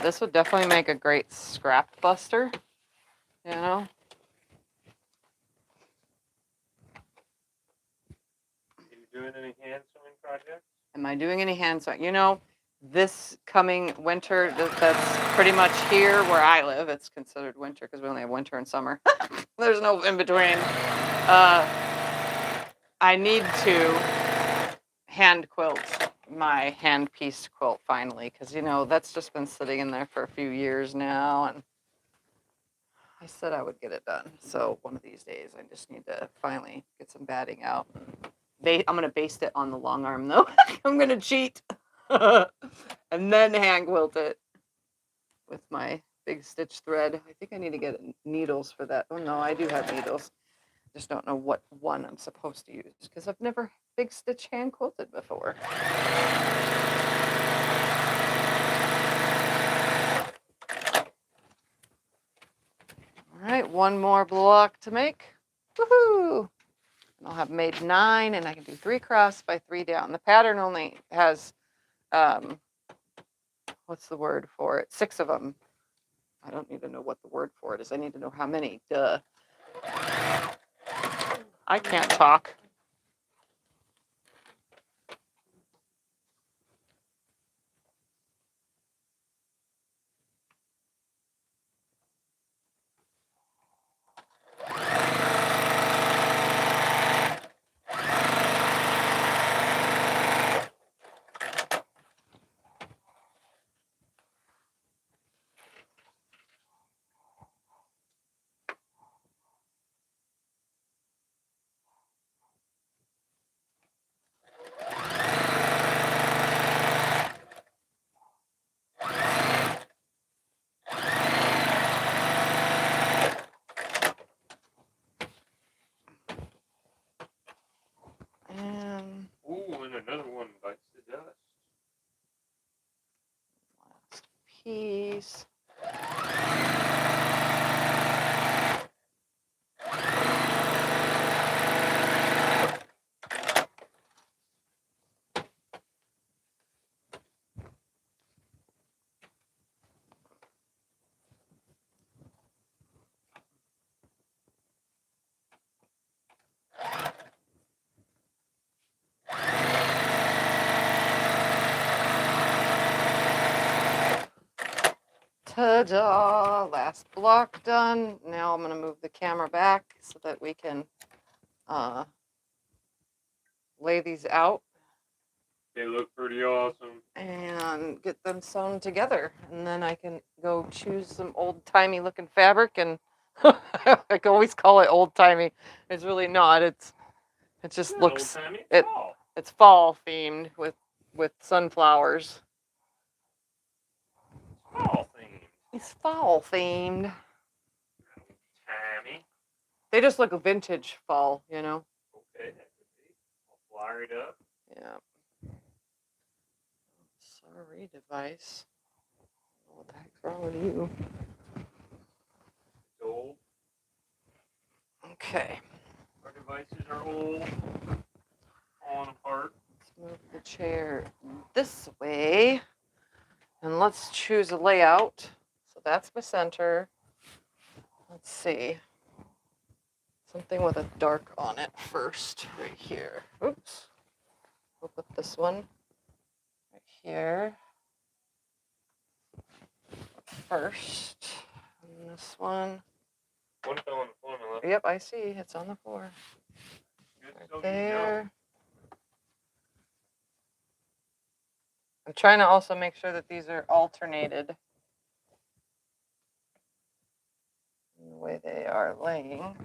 this would definitely make a great scrap buster, you know? Are you doing any hand sewing projects? Am I doing any hand sewing? You know, this coming winter, that's pretty much here where I live. It's considered winter because we only have winter and summer. There's no in between. I need to hand quilt my hand pieced quilt finally, because you know that's just been sitting in there for a few years now, and I said I would get it done. So one of these days I just need to finally get some batting out. I'm gonna baste it on the long arm though. I'm gonna cheat and then hand quilt it with my big stitch thread. I think I need to get needles for that. Oh no, I do have needles. Just don't know what one I'm supposed to use because I've never big stitch hand quilted before. All right, one more block to make. Woohoo! I'll have made 9, and I can do 3 across by 3 down. The pattern only has, what's the word for it? 6 of them. I don't need to know what the word for it is. I need to know how many. Duh. I can't talk. Ooh, and another one bites the dust. Last piece. Ta-da! Last block done. Now I'm going to move the camera back so that we can lay these out. They look pretty awesome. And get them sewn together. And then I can go choose some old-timey looking fabric. And I can always call it old-timey. It's really not. It just looks, it's fall themed with sunflowers. Fall themed. It's fall themed. Timey. They just look vintage fall, you know? Okay, that could be. I'll flyer it up. Yeah. Sorry, device. What the heck's wrong with you? It's old. Okay. Our devices are old. Falling apart. Let's move the chair this way. And let's choose a layout. So that's my center. Let's see. Something with a dark on it first, right here. Oops. We'll put this one right here first. And this one. One fell on the formula. Yep, I see. It's on the floor. Good, Right there. I'm trying to also make sure that these are alternated in the way they are laying.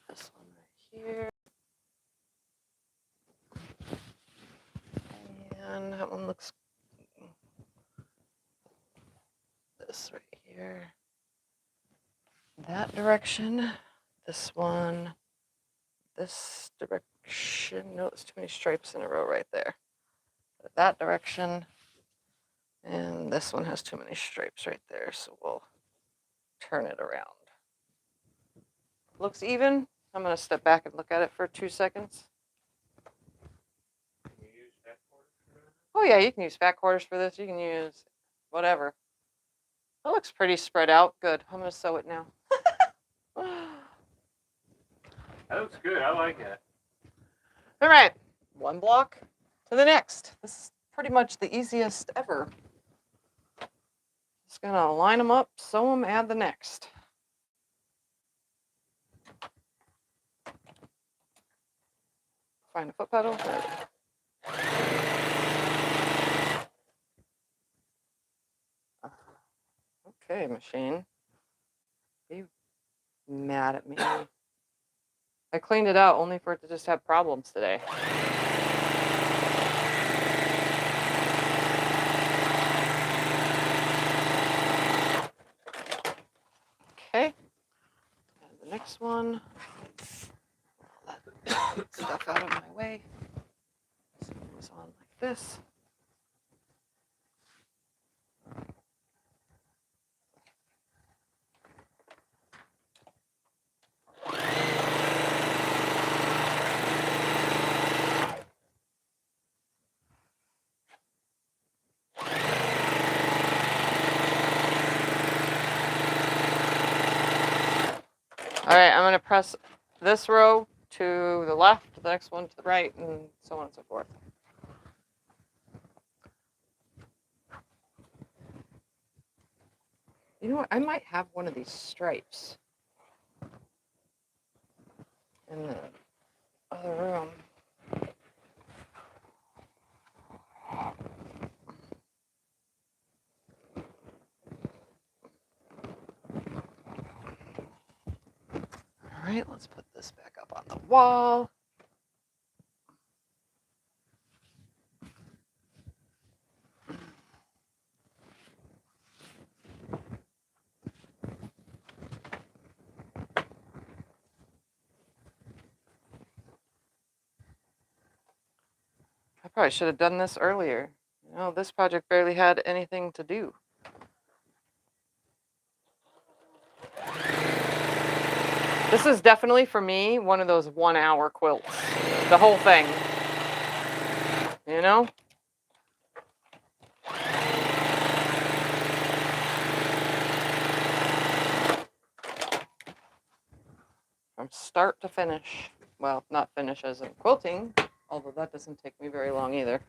This one right here. And that one looks, this right here. That direction. This one. This direction. No, there's too many stripes in a row right there. That direction. And this one has too many stripes right there, so we'll turn it around. Looks even. I'm going to step back and look at it for 2 seconds. Oh yeah, you can use fat quarters for this. You can use whatever. That looks pretty spread out. Good. I'm gonna sew it now. That looks good. I like it. All right, one block to the next. This is pretty much the easiest ever. Just gonna line them up, sew them, add the next. Find a foot pedal. There it is. Okay, machine. Be mad at me. I cleaned it out only for it to just have problems today. Okay. And the next one. Let stuff out of my way. So it goes on like this. All right, I'm going to press this row to the left, the next one to the right, and so on and so forth. You know what? I might have one of these stripes in the other room. All right, let's put this back up on the wall. I probably should have done this earlier. You know, this project barely had anything to do. This is definitely, for me, one of those 1 hour quilts. The whole thing. You know? From start to finish. Well, not finish as in quilting, although that doesn't take me very long either.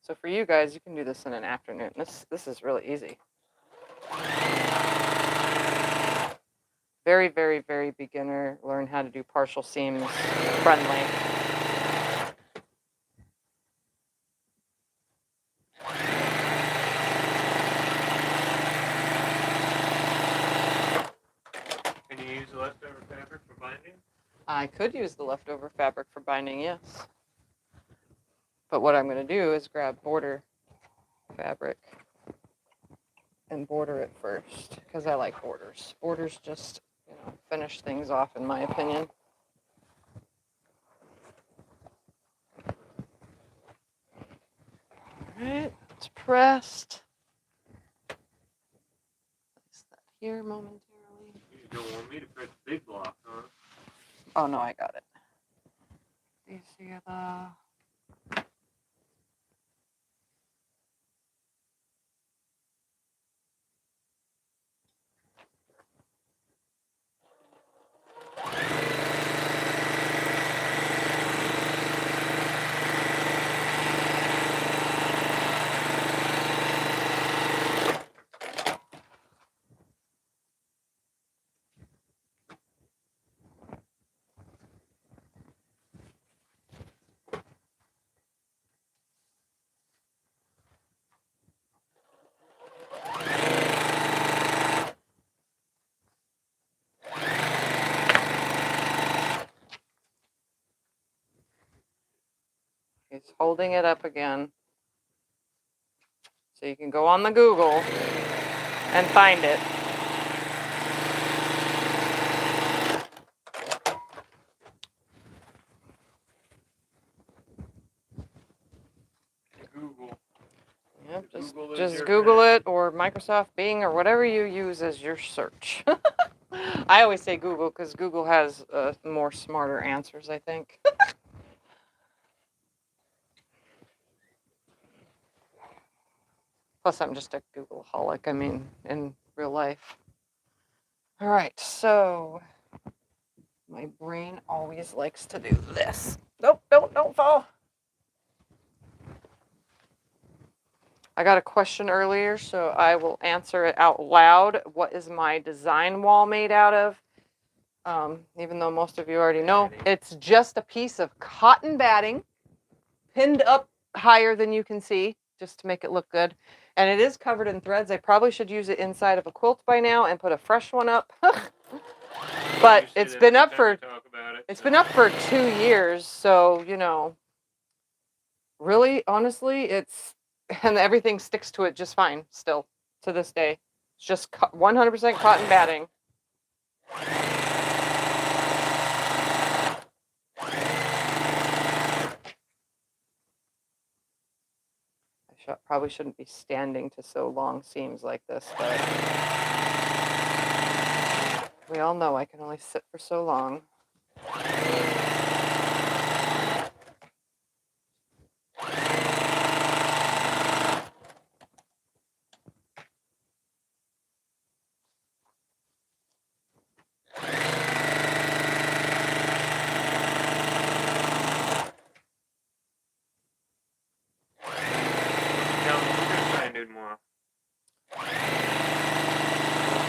So for you guys, you can do this in an afternoon. This is really easy. Very, very, very beginner. Learn how to do partial seams friendly. Can you use the leftover fabric for binding? I could use the leftover fabric for binding, yes. But what I'm going to do is grab border fabric and border it first, because I like borders. Borders just, you know, finish things off, in my opinion. All right, it's pressed. Place that here momentarily. You don't want me to press the big block, huh? Oh no, I got it. Do you see the? He's holding it up again. So you can go on the Google and find it. Google. Yep, Google is just your Google friend. it, or Microsoft Bing, or whatever you use as your search. I always say Google because Google has more smarter answers, I think. Plus, I'm just a Googleaholic, I mean, in real life. All right, so my brain always likes to do this. Nope, don't fall. I got a question earlier, so I will answer it out loud. What is my design wall made out of? Even though most of you already know, it's just a piece of cotton batting pinned up higher than you can see, just to make it look good. And it is covered in threads. I probably should use it inside of a quilt by now and put a fresh one up. But it's been up for 2 years, so you know, really, honestly, it's and everything sticks to it just fine still to this day. It's just 100% cotton batting. Probably shouldn't be standing to sew long seams like this, but we all know I can only sit for so long.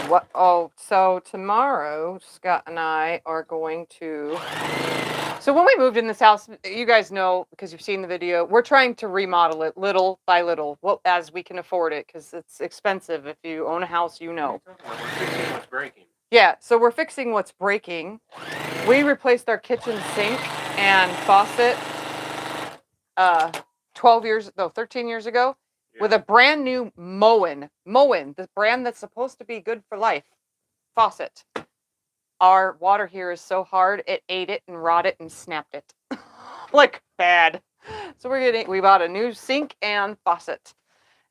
What? Oh, so tomorrow, Scott and I are going to. So when we moved in this house, you guys know because you've seen the video, we're trying to remodel it little by little, well, as we can afford it, because it's expensive. If you own a house, you know. We're fixing what's breaking. Yeah, so we're fixing what's breaking. We replaced our kitchen sink and faucet 13 years ago. Yeah. With a brand new Moen, the brand that's supposed to be good for life, faucet. Our water here is so hard, it ate it and rotted and snapped it. Like bad. So we bought a new sink and faucet.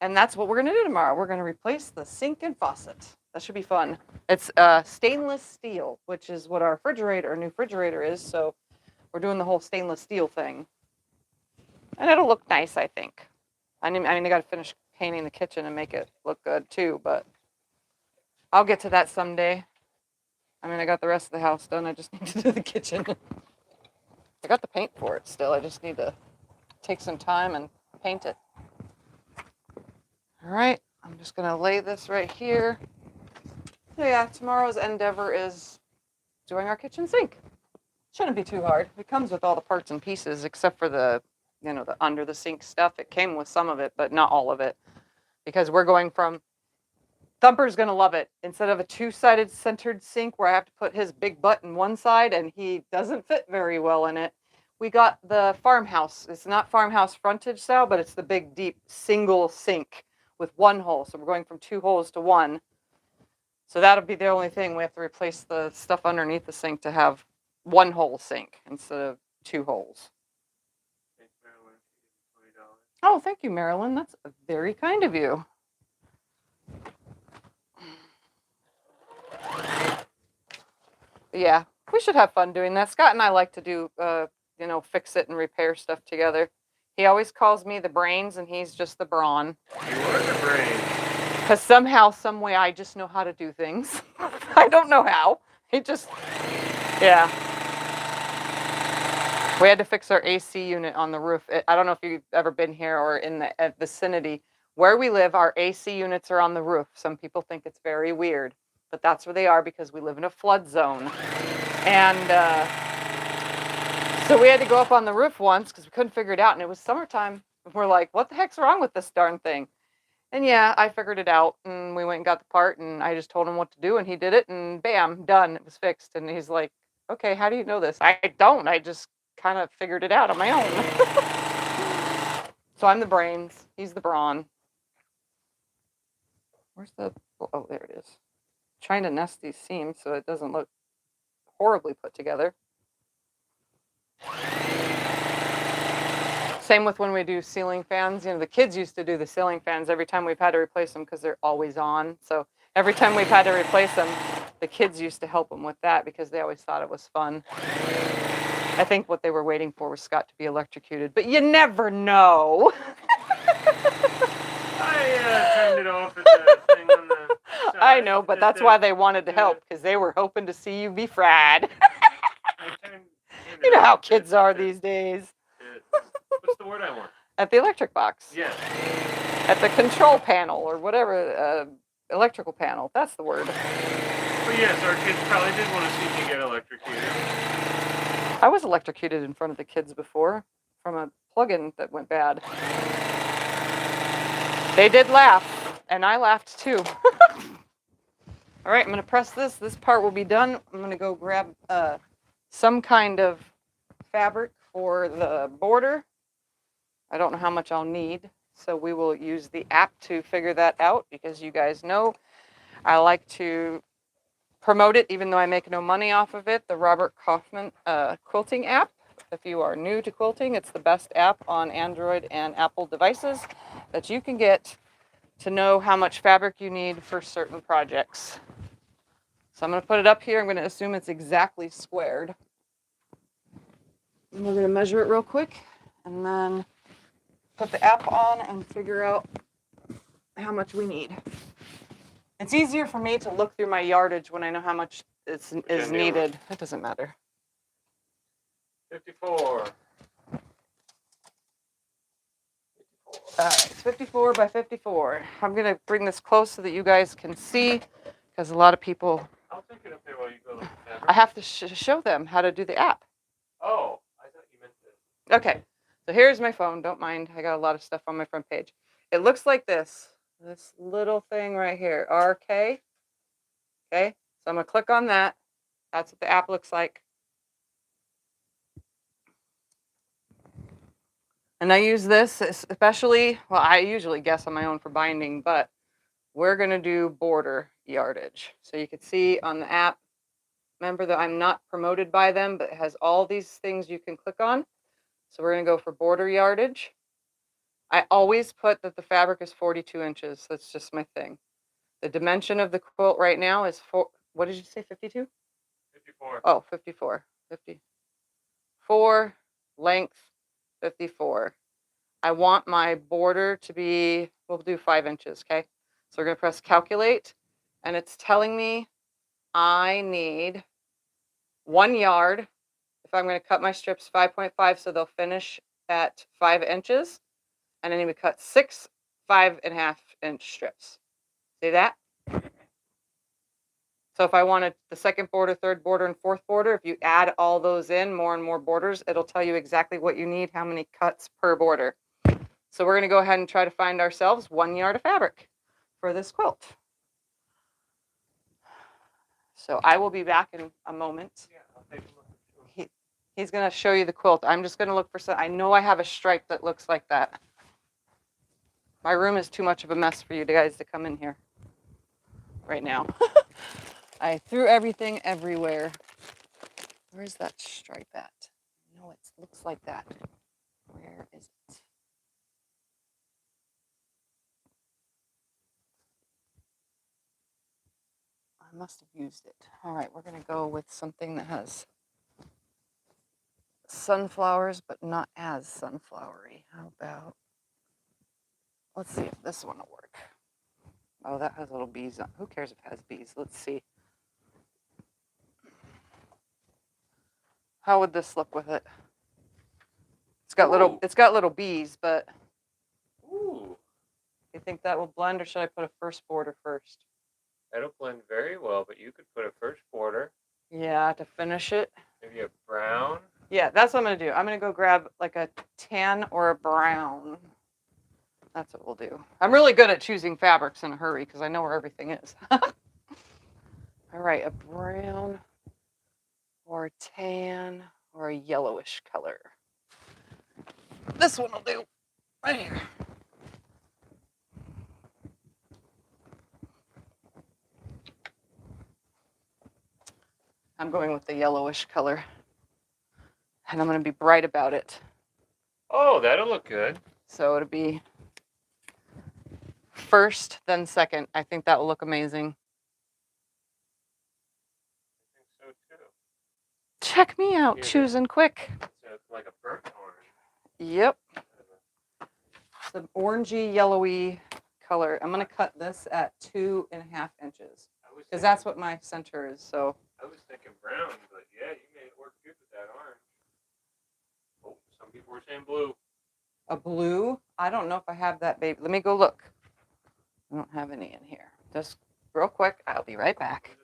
And that's what we're going to do tomorrow. We're going to replace the sink and faucet. That should be fun. It's stainless steel, which is what our new refrigerator is. So we're doing the whole stainless steel thing. And it'll look nice, I think. I mean, I got to finish painting the kitchen and make it look good too, but I'll get to that someday. I mean, I got the rest of the house done. I just need to do the kitchen. I got the paint for it still. I just need to take some time and paint it. All right, I'm just going to lay this right here. So yeah, tomorrow's endeavor is doing our kitchen sink. Shouldn't be too hard. It comes with all the parts and pieces except for the under the sink stuff. It came with some of it, but not all of it. Because we're going from, Thumper's going to love it. Instead of a two-sided centered sink where I have to put his big butt in one side and he doesn't fit very well in it, we got the farmhouse. It's not farmhouse frontage style, but it's the big, deep, single sink with one hole. So we're going from 2 holes to 1. So that'll be the only thing. We have to replace the stuff underneath the sink to have 1 hole sink instead of 2 holes. Oh, thank you, Marilyn. That's very kind of you. Yeah, we should have fun doing that. Scott and I like to do, fix it and repair stuff together. He always calls me the brains, and he's just the brawn. You are the brains. Because somehow, some way, I just know how to do things. I don't know how. Yeah. We had to fix our AC unit on the roof. I don't know if you've ever been here or in the vicinity. Where we live, our AC units are on the roof. Some people think it's very weird, but that's where they are because we live in a flood zone. And so we had to go up on the roof once because we couldn't figure it out, and it was summertime. We're like, what the heck's wrong with this darn thing? And yeah, I figured it out, and we went and got the part, and I just told him what to do, and he did it, and bam, done. It was fixed. And he's like, okay, how do you know this? I don't. I just kind of figured it out on my own. So I'm the brains. He's the brawn. Where's the... Oh, there it is. Trying to nest these seams so it doesn't look horribly put together. Same with when we do ceiling fans. The kids used to do the ceiling fans every time we've had to replace them because they're always on. So every time we've had to replace them, the kids used to help them with that because they always thought it was fun. I think what they were waiting for was Scott to be electrocuted, but you never know. I I turned it off at the thing on the side. I know, but that's why they wanted to help, because they were hoping to see you be fried. You know how kids are these days. What's the word I want? At the electric box. Yeah. At the control panel or whatever, electrical panel. That's the word. But yes, our kids probably did want to see me get electrocuted. I was electrocuted in front of the kids before from a plug-in that went bad. They did laugh, and I laughed too. All right, I'm going to press this. This part will be done. I'm going to go grab some kind of fabric for the border. I don't know how much I'll need, so we will use the app to figure that out, because you guys know I like to promote it even though I make no money off of it. The Robert Kaufman quilting app. If you are new to quilting, it's the best app on Android and Apple devices that you can get to know how much fabric you need for certain projects. So I'm going to put it up here. I'm going to assume it's exactly squared. And we're going to measure it real quick and then put the app on and figure out how much we need. It's easier for me to look through my yardage when I know how much is needed. It doesn't matter. 54. It's 54 by 54. I'm going to bring this close so that you guys can see, because a lot of people... I'll take it up there while you go look at the fabric. I have to show them how to do the app. Oh, I thought you meant this. Okay, so here's my phone. Don't mind. I got a lot of stuff on my front page. It looks like this. This little thing right here, RK. Okay, so I'm going to click on that. That's what the app looks like. And I use this especially, well, I usually guess on my own for binding, but we're going to do border yardage. So you can see on the app, remember that I'm not promoted by them, but it has all these things you can click on. So we're going to go for border yardage. I always put that the fabric is 42 inches. That's just my thing. The dimension of the quilt right now is what did you say, 52? 54. Oh, 54. 54, length 54. I want my border to be, we'll do 5 inches, okay? So we're going to press calculate, and it's telling me I need 1 yard. If I'm going to cut my strips 5.5, so they'll finish at 5 inches. And then we cut 6 5.5-inch strips. See that? So if I wanted the second border, third border, and fourth border, if you add all those in, more and more borders, it'll tell you exactly what you need, how many cuts per border. So we're going to go ahead and try to find ourselves 1 yard of fabric for this quilt. So I will be back in a moment. Yeah, I'll take a look. He's going to show you the quilt. I'm just going to look for some. I know I have a stripe that looks like that. My room is too much of a mess for you guys to come in here right now. I threw everything everywhere. Where's that stripe at? No, it looks like that. Where is it? I must have used it. All right, we're going to go with something that has sunflowers, but not as sunflowery. How about, let's see if this one will work. Oh, that has little bees on. Who cares if it has bees? Let's see. How would this look with it? It's got little bees, but Ooh. you think that will blend, or should I put a first border first? That'll blend very well, but you could put a first border. Yeah, to finish it. Maybe a brown. Yeah, that's what I'm going to do. I'm going to go grab like a tan or a brown. That's what we'll do. I'm really good at choosing fabrics in a hurry because I know where everything is. All right, a brown or a tan or a yellowish color. This one will do, right here. I'm going with the yellowish color. And I'm going to be bright about it. Oh, that'll look good. So it'll be first, then second. I think that will look amazing. I think so too. Check me out, choosing quick. It's like a burnt orange. Yep. It's an orangey, yellowy color. I'm gonna cut this at 2.5 inches I was because thinking, that's what my center is. So I was thinking brown, but yeah, you made it work good with that orange. Oh, some people were saying blue. a blue. I don't know if I have that, baby. Let me go look. I don't have any in here. Just real quick. I'll be right back.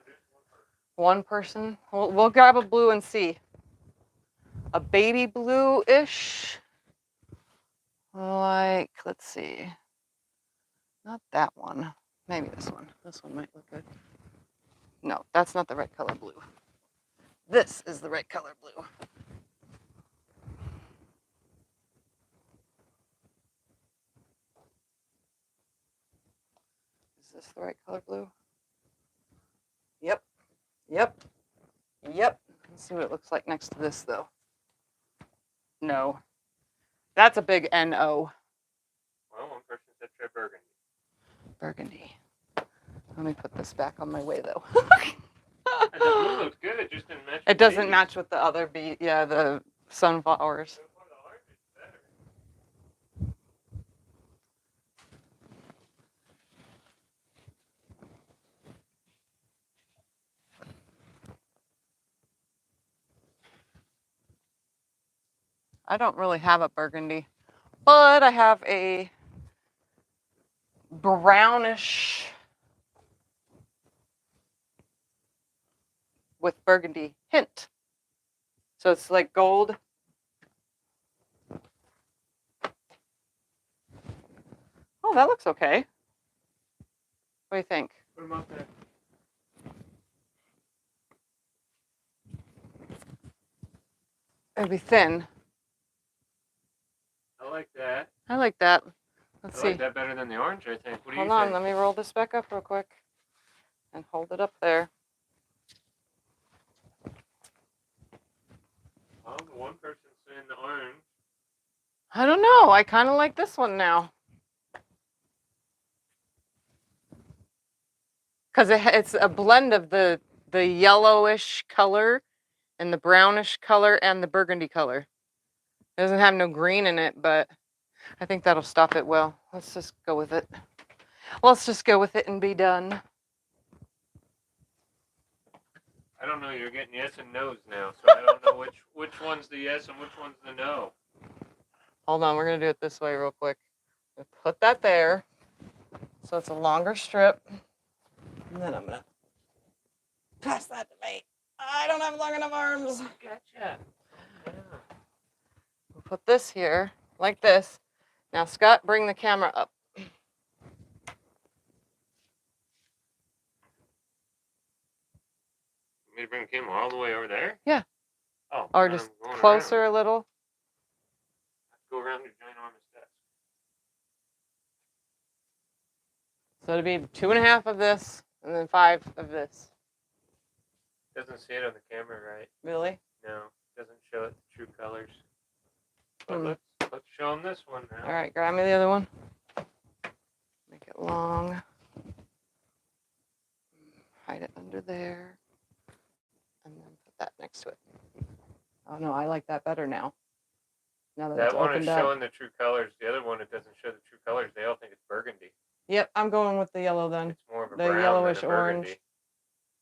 One person. We'll grab a blue and see. A baby blue-ish. Like, let's see. Not that one. Maybe this one. This one might look good. No, that's not the right color blue. This is the right color blue. Is this the right color blue? Yep. Yep. Yep. Let's see what it looks like next to this, though. No. That's a big N-O. Well, one person said try burgundy. Burgundy. Let me put this back on my way, though. And the blue looks good. It just didn't match. It doesn't match with the other the sunflowers. So far, the orange is better. I don't really have a burgundy, but I have a brownish with burgundy hint. So it's like gold. Oh, that looks okay. What do you think? Put them up there. It'd be thin. I like that. I like that. Let's I see. like that better than the orange, I think. What do Hold you on, think? let me roll this back up real quick and hold it up there. Well, the one person's saying the orange. I don't know. I kind of like this one now. Because it's a blend of the yellowish color and the brownish color and the burgundy color. It doesn't have no green in it, but I think that'll stop it well. Let's just go with it. Let's just go with it and be done. I don't know. You're getting yes and no's now, so I don't know which one's the yes and which one's the no. Hold on, we're going to do it this way real quick. Put that there so it's a longer strip. And then I'm going to pass that to me. I don't have long enough arms. Gotcha. Yeah. We'll put this here like this. Now, Scott, bring the camera up. Want me to bring the camera all the way over there? Yeah. Oh. Or then just I'm going closer around. a little. Go around the ginormous desk. So it'll be 2.5 of this and then 5 of this. Doesn't see it on the camera, right? Really? No, doesn't show it the true colors. But let's show them this one now. All right, grab me the other one. Make it long. Hide it under there. And then put that next to it. Oh no, I like that better now. Now that it's That one is opened up. showing the true colors. The other one, it doesn't show the true colors. They all think it's burgundy. Yep, I'm going with the yellow then. It's more of a The brown yellowish than a burgundy. orange.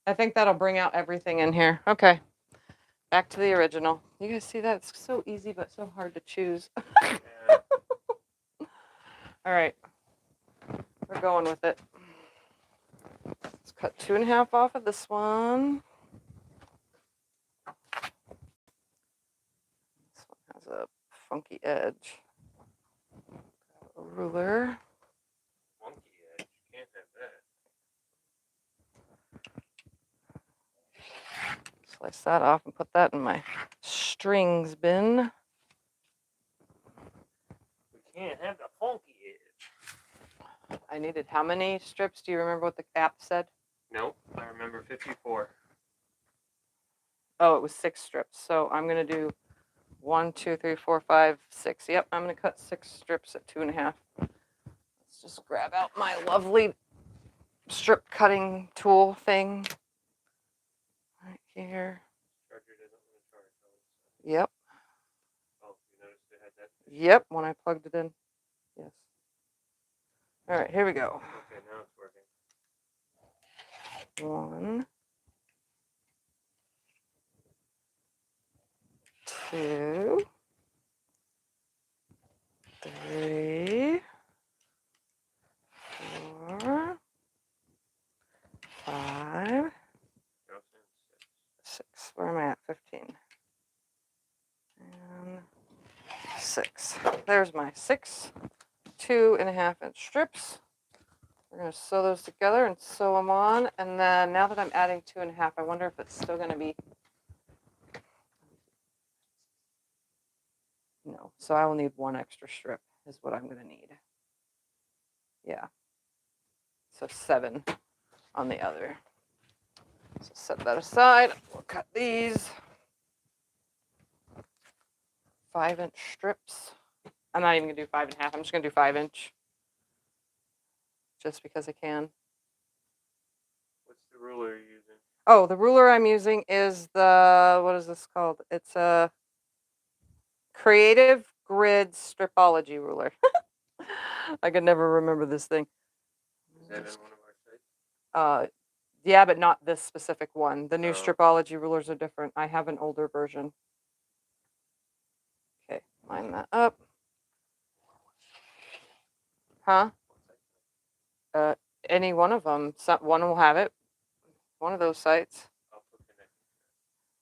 I think that'll bring out everything in here. Okay, back to the original. You guys see that? It's so easy, but so hard to choose. Yeah. All right, we're going with it. Let's cut 2.5 off of this one. This one has a funky edge. A ruler. Funky edge. Can't have that. Slice that off and put that in my strings bin. We can't have the funky edge. I needed how many strips? Do you remember what the app said? Nope. I remember 54. Oh, it was 6 strips. So I'm going to do 1, 2, 3, 4, 5, 6. Yep, I'm going to cut 6 strips at 2.5. Let's just grab out my lovely strip cutting tool thing. Right here. Charger doesn't want to charge. Yep. Oh, you noticed it had that? Yep, when I plugged it in. Yes. All right, here we go. Okay, now it's working. 1, 2, 3, 4, 5, 6. Where am I at? 15. And 6. There's my 6 2.5-inch strips. We're going to sew those together and sew them on. And then now that I'm adding 2.5, I wonder if it's still going to be. No. So I will need 1 extra strip is what I'm going to need. Yeah. So 7 on the other. So set that aside. We'll cut these 5-inch strips. I'm not even going to do 5.5. I'm just going to do 5-inch. Just because I can. What's the ruler you're using? Oh, the ruler I'm using is the, what is this called? It's a Creative Grid Stripology ruler. I could never remember this thing. Is that in one of our sites? Yeah, but not this specific one. The new Oh. Stripology rulers are different. I have an older version. Okay, line that up. Huh? Any one of them. One will have it. One of those sites.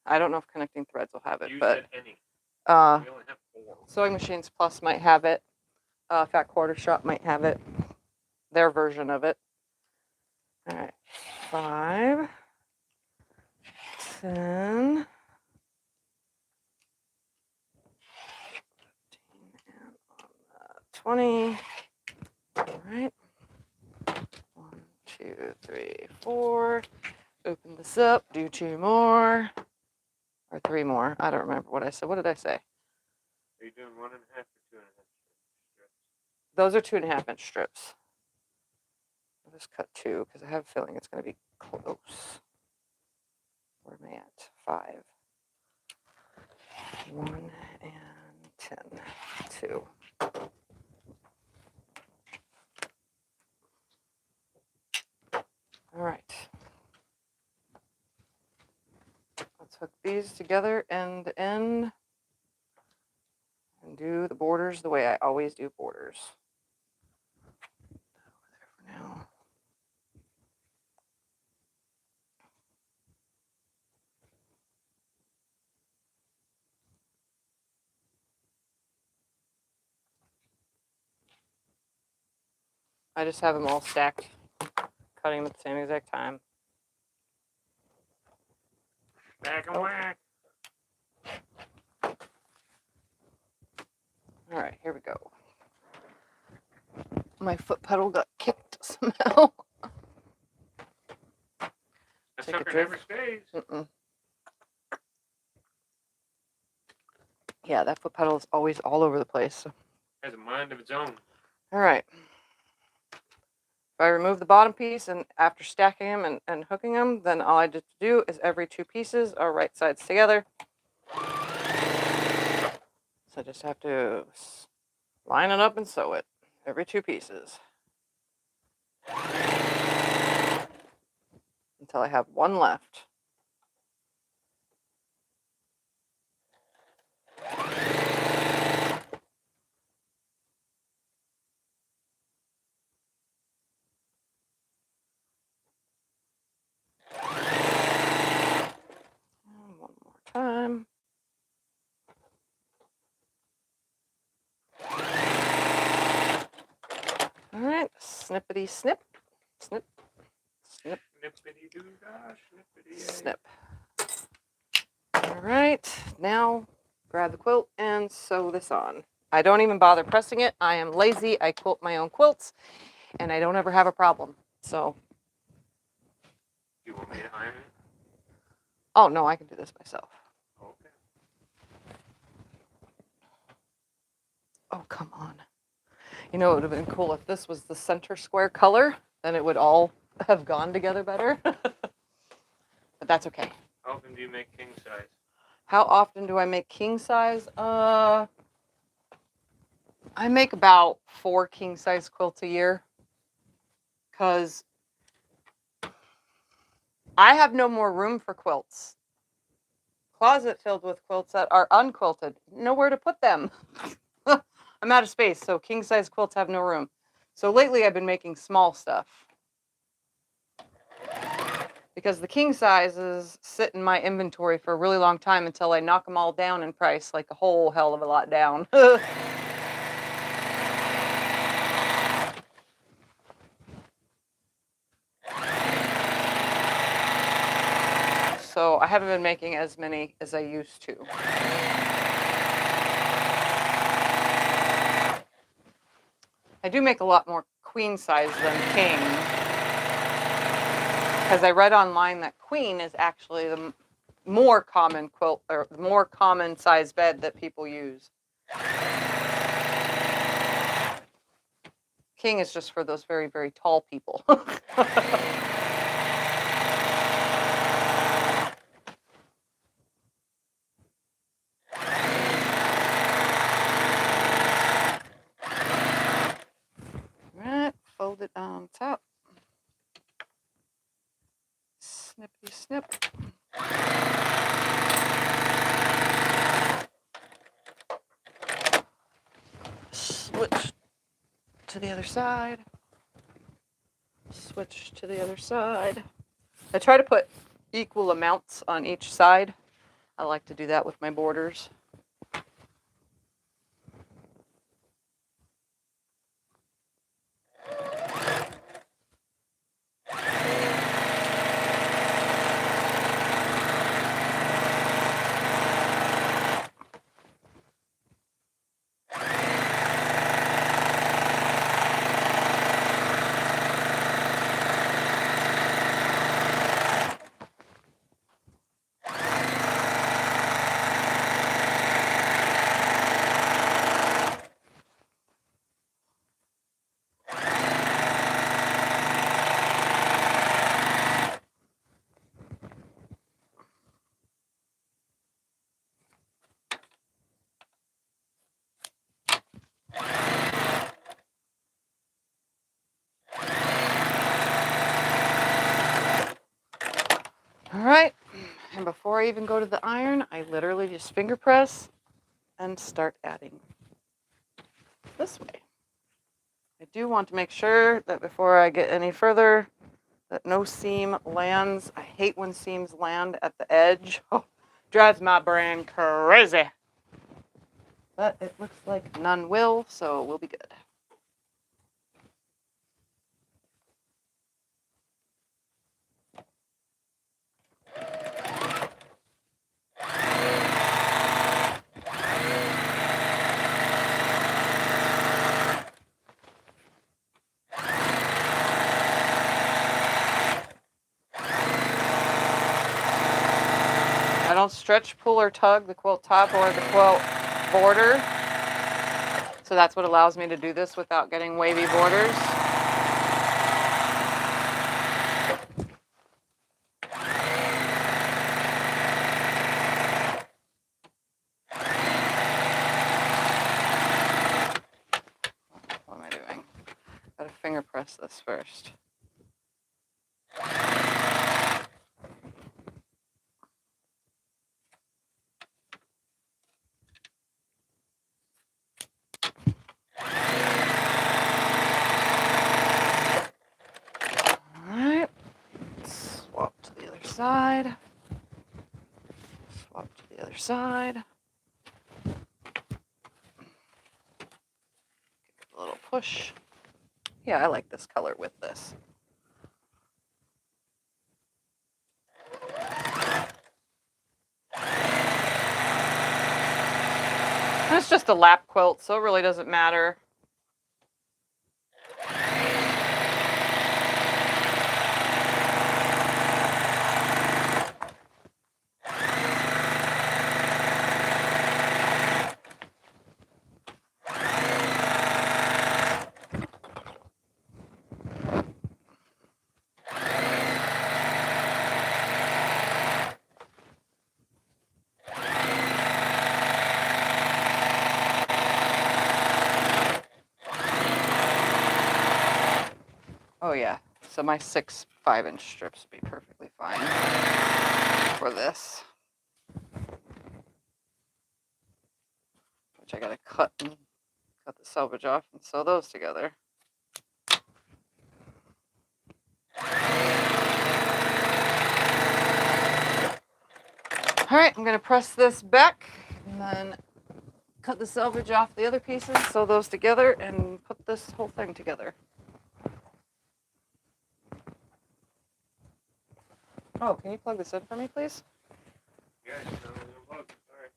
I don't know if Connecting Threads will have it, You but said any. We only have 4. Sewing Machines Plus might have it. Fat Quarter Shop might have it. Their version of it. All right, 5, 10, 20. All right. 1, 2, 3, 4. Open this up. Do 2 more. Or 3 more. I don't remember what I said. What did I say? Are you doing 1.5 or 2.5 strips? Those are 2.5-inch strips. I'll just cut 2 because I have a feeling it's going to be close. Where am I at? 5. 1 and 10. 2. All right. Let's hook these together end to end and do the borders the way I always do borders. Over there for now. I just have them all stacked, cutting them at the same exact time. Back and whack. All right, here we go. My foot pedal got kicked somehow. That Take a sucker drink. never stays. Mm-mm. Yeah, that foot pedal is always all over the place. So. Has a mind of its own. All right. If I remove the bottom piece and after stacking them and hooking them, then all I just do is every 2 pieces are right sides together. So I just have to line it up and sew it every 2 pieces until I have 1 left. And 1 more time. All right, snippity snip, snip, snip, Snippity doo dah, snippity snip. All right, now grab the quilt and sew this on. I don't even bother pressing it. I am lazy. I quilt my own quilts, and I don't ever have a problem. So. You want me to iron it? Oh no, I can do this myself. Okay. Oh come on. You know, it would have been cool if this was the center square color. Then it would all have gone together better. But that's okay. How often do you make king size? How often do I make king size? I make about 4 king size quilts a year. because I have no more room for quilts. Closet filled with quilts that are unquilted. Nowhere to put them. I'm out of space, so king size quilts have no room. So lately I've been making small stuff. Because the king sizes sit in my inventory for a really long time until I knock them all down in price, like a whole hell of a lot down. So I haven't been making as many as I used to. I do make a lot more queen size than king. Because I read online that queen is actually the more common quilt, or the more common size bed that people use. King is just for those very, very tall people. Right, fold it on top. Snippy snip. Switch to the other side. Switch to the other side. I try to put equal amounts on each side. I like to do that with my borders. All right, and before I even go to the iron, I literally just finger press and start adding this way. I do want to make sure that before I get any further, that no seam lands. I hate when seams land at the edge. Oh, drives my brain crazy. But it looks like none will, so we'll be good. I don't stretch, pull, or tug the quilt top or the quilt border. So that's what allows me to do this without getting wavy borders. What am I doing? Gotta finger press this first. Alright, swap to the other side. Swap to the other side. Give it a little push. Yeah, I like this color with this. And it's just a lap quilt, so it really doesn't matter. So my 6 5-inch strips would be perfectly fine for this. Which I gotta cut the selvage off and sew those together. All right, I'm gonna press this back and then cut the selvage off the other pieces, sew those together, and put this whole thing together. Oh, can you plug this in for me, please? Yeah, it's not really unplugged. Sorry.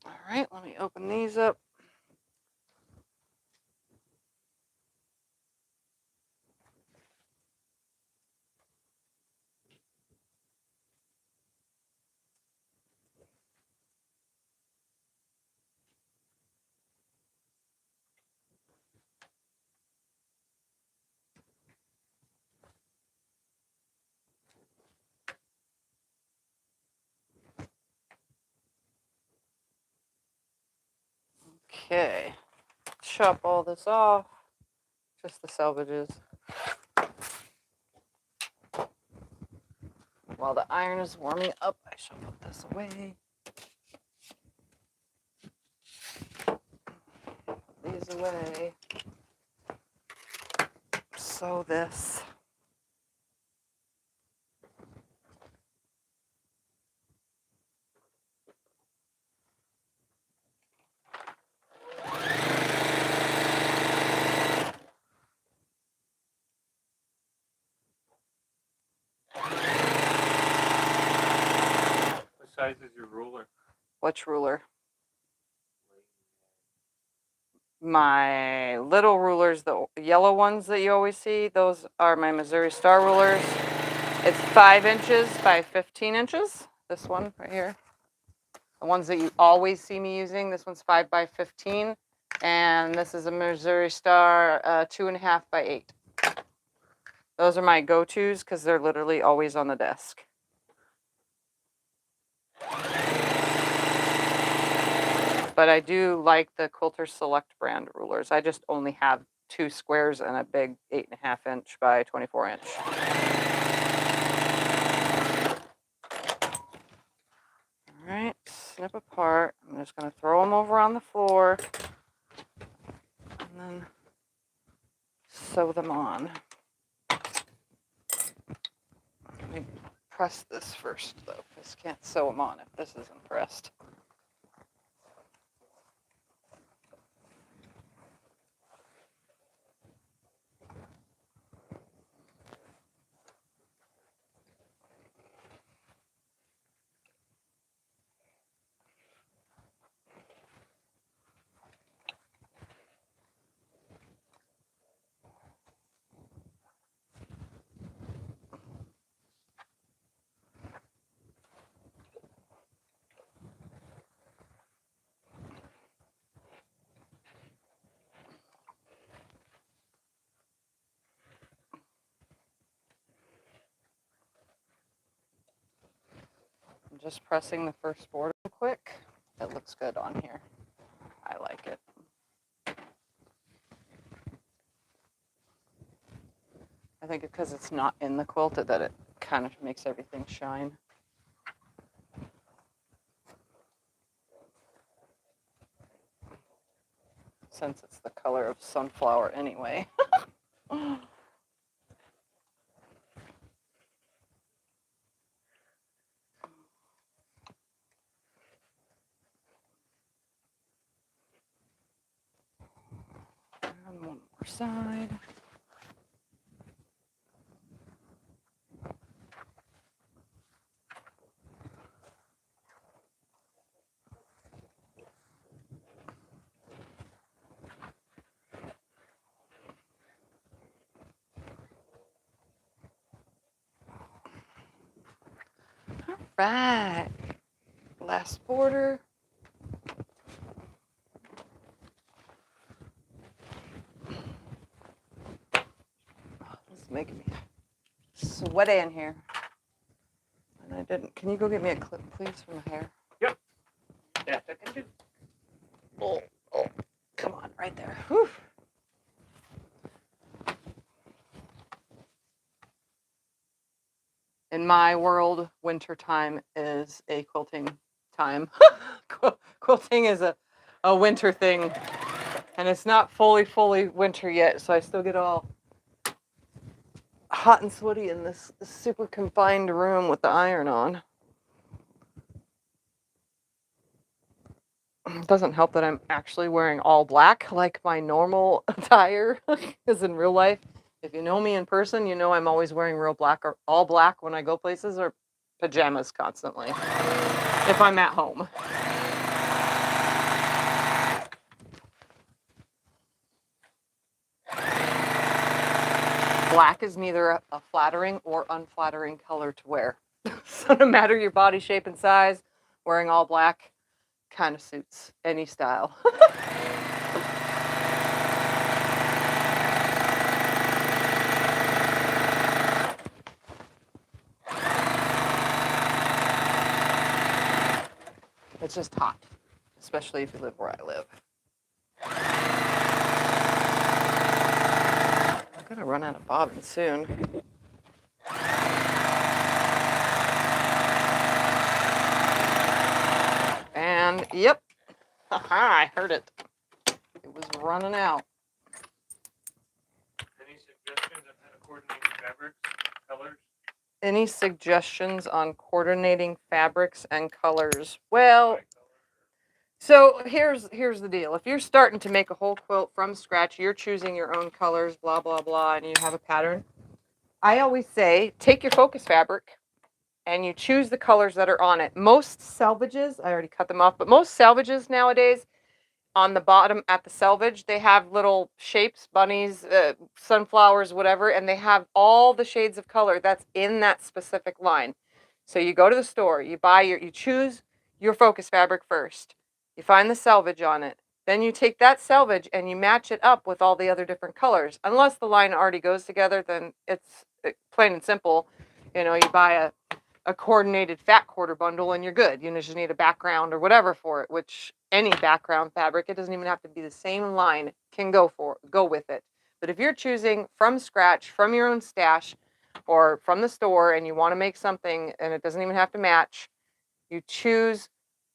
All right, let me open these up. Okay, chop all this off, just the selvages. While the iron is warming up, I shall put this away. Put these away. Sew this. What size is your ruler? Which ruler? My little rulers, the yellow ones that you always see, those are my Missouri Star rulers. It's 5 inches by 15 inches. This one right here. The ones that you always see me using. This one's 5 by 15. And this is a Missouri Star 2.5 by 8. Those are my go-tos because they're literally always on the desk. But I do like the Quilter Select brand rulers. I just only have 2 squares and a big 8.5 inch by 24 inch. All right, snip apart. I'm just going to throw them over on the floor and then sew them on. Let me press this first, though, because I can't sew them on if this isn't pressed. I'm just pressing the first border quick. It looks good on here. I like it. I think because it's not in the quilt that it kind of makes everything shine. Since it's the color of sunflower anyway. And one more side. All right. Last border. This is making me sweaty in here. And I didn't. Can you go get me a clip, please, for my hair? Yep. Yeah, I can do. Oh, come on, right there. Whew. my world, winter time is a quilting time. Quilting is a winter thing, and it's not fully winter yet, so I still get all hot and sweaty in this super confined room with the iron on. It doesn't help that I'm actually wearing all black like my normal attire is in real life. If you know me in person, you know I'm always wearing real black or all black when I go places, or pajamas constantly if I'm at home. Black is neither a flattering or unflattering color to wear. So no matter your body shape and size, wearing all black kind of suits any style. It's just hot, especially if you live where I live. I'm gonna run out of bobbin soon. And yep, I heard it. It was running out. Any suggestions on how to coordinate fabrics, colors? Any suggestions on coordinating fabrics and colors? Well, so here's the deal. If you're starting to make a whole quilt from scratch, you're choosing your own colors, blah, blah, blah, and you have a pattern. I always say, take your focus fabric and you choose the colors that are on it. Most selvages, I already cut them off, but most selvages nowadays, on the bottom at the selvage, they have little shapes, bunnies, sunflowers, whatever, and they have all the shades of color that's in that specific line. So you go to the store, you choose your focus fabric first. You find the selvage on it. Then you take that selvage and you match it up with all the other different colors. Unless the line already goes together, then it's plain and simple. You know, you buy a coordinated fat quarter bundle and you're good. You just need a background or whatever for it, which any background fabric, it doesn't even have to be the same line, can go with it. But if you're choosing from scratch, from your own stash or from the store, and you want to make something and it doesn't even have to match, you choose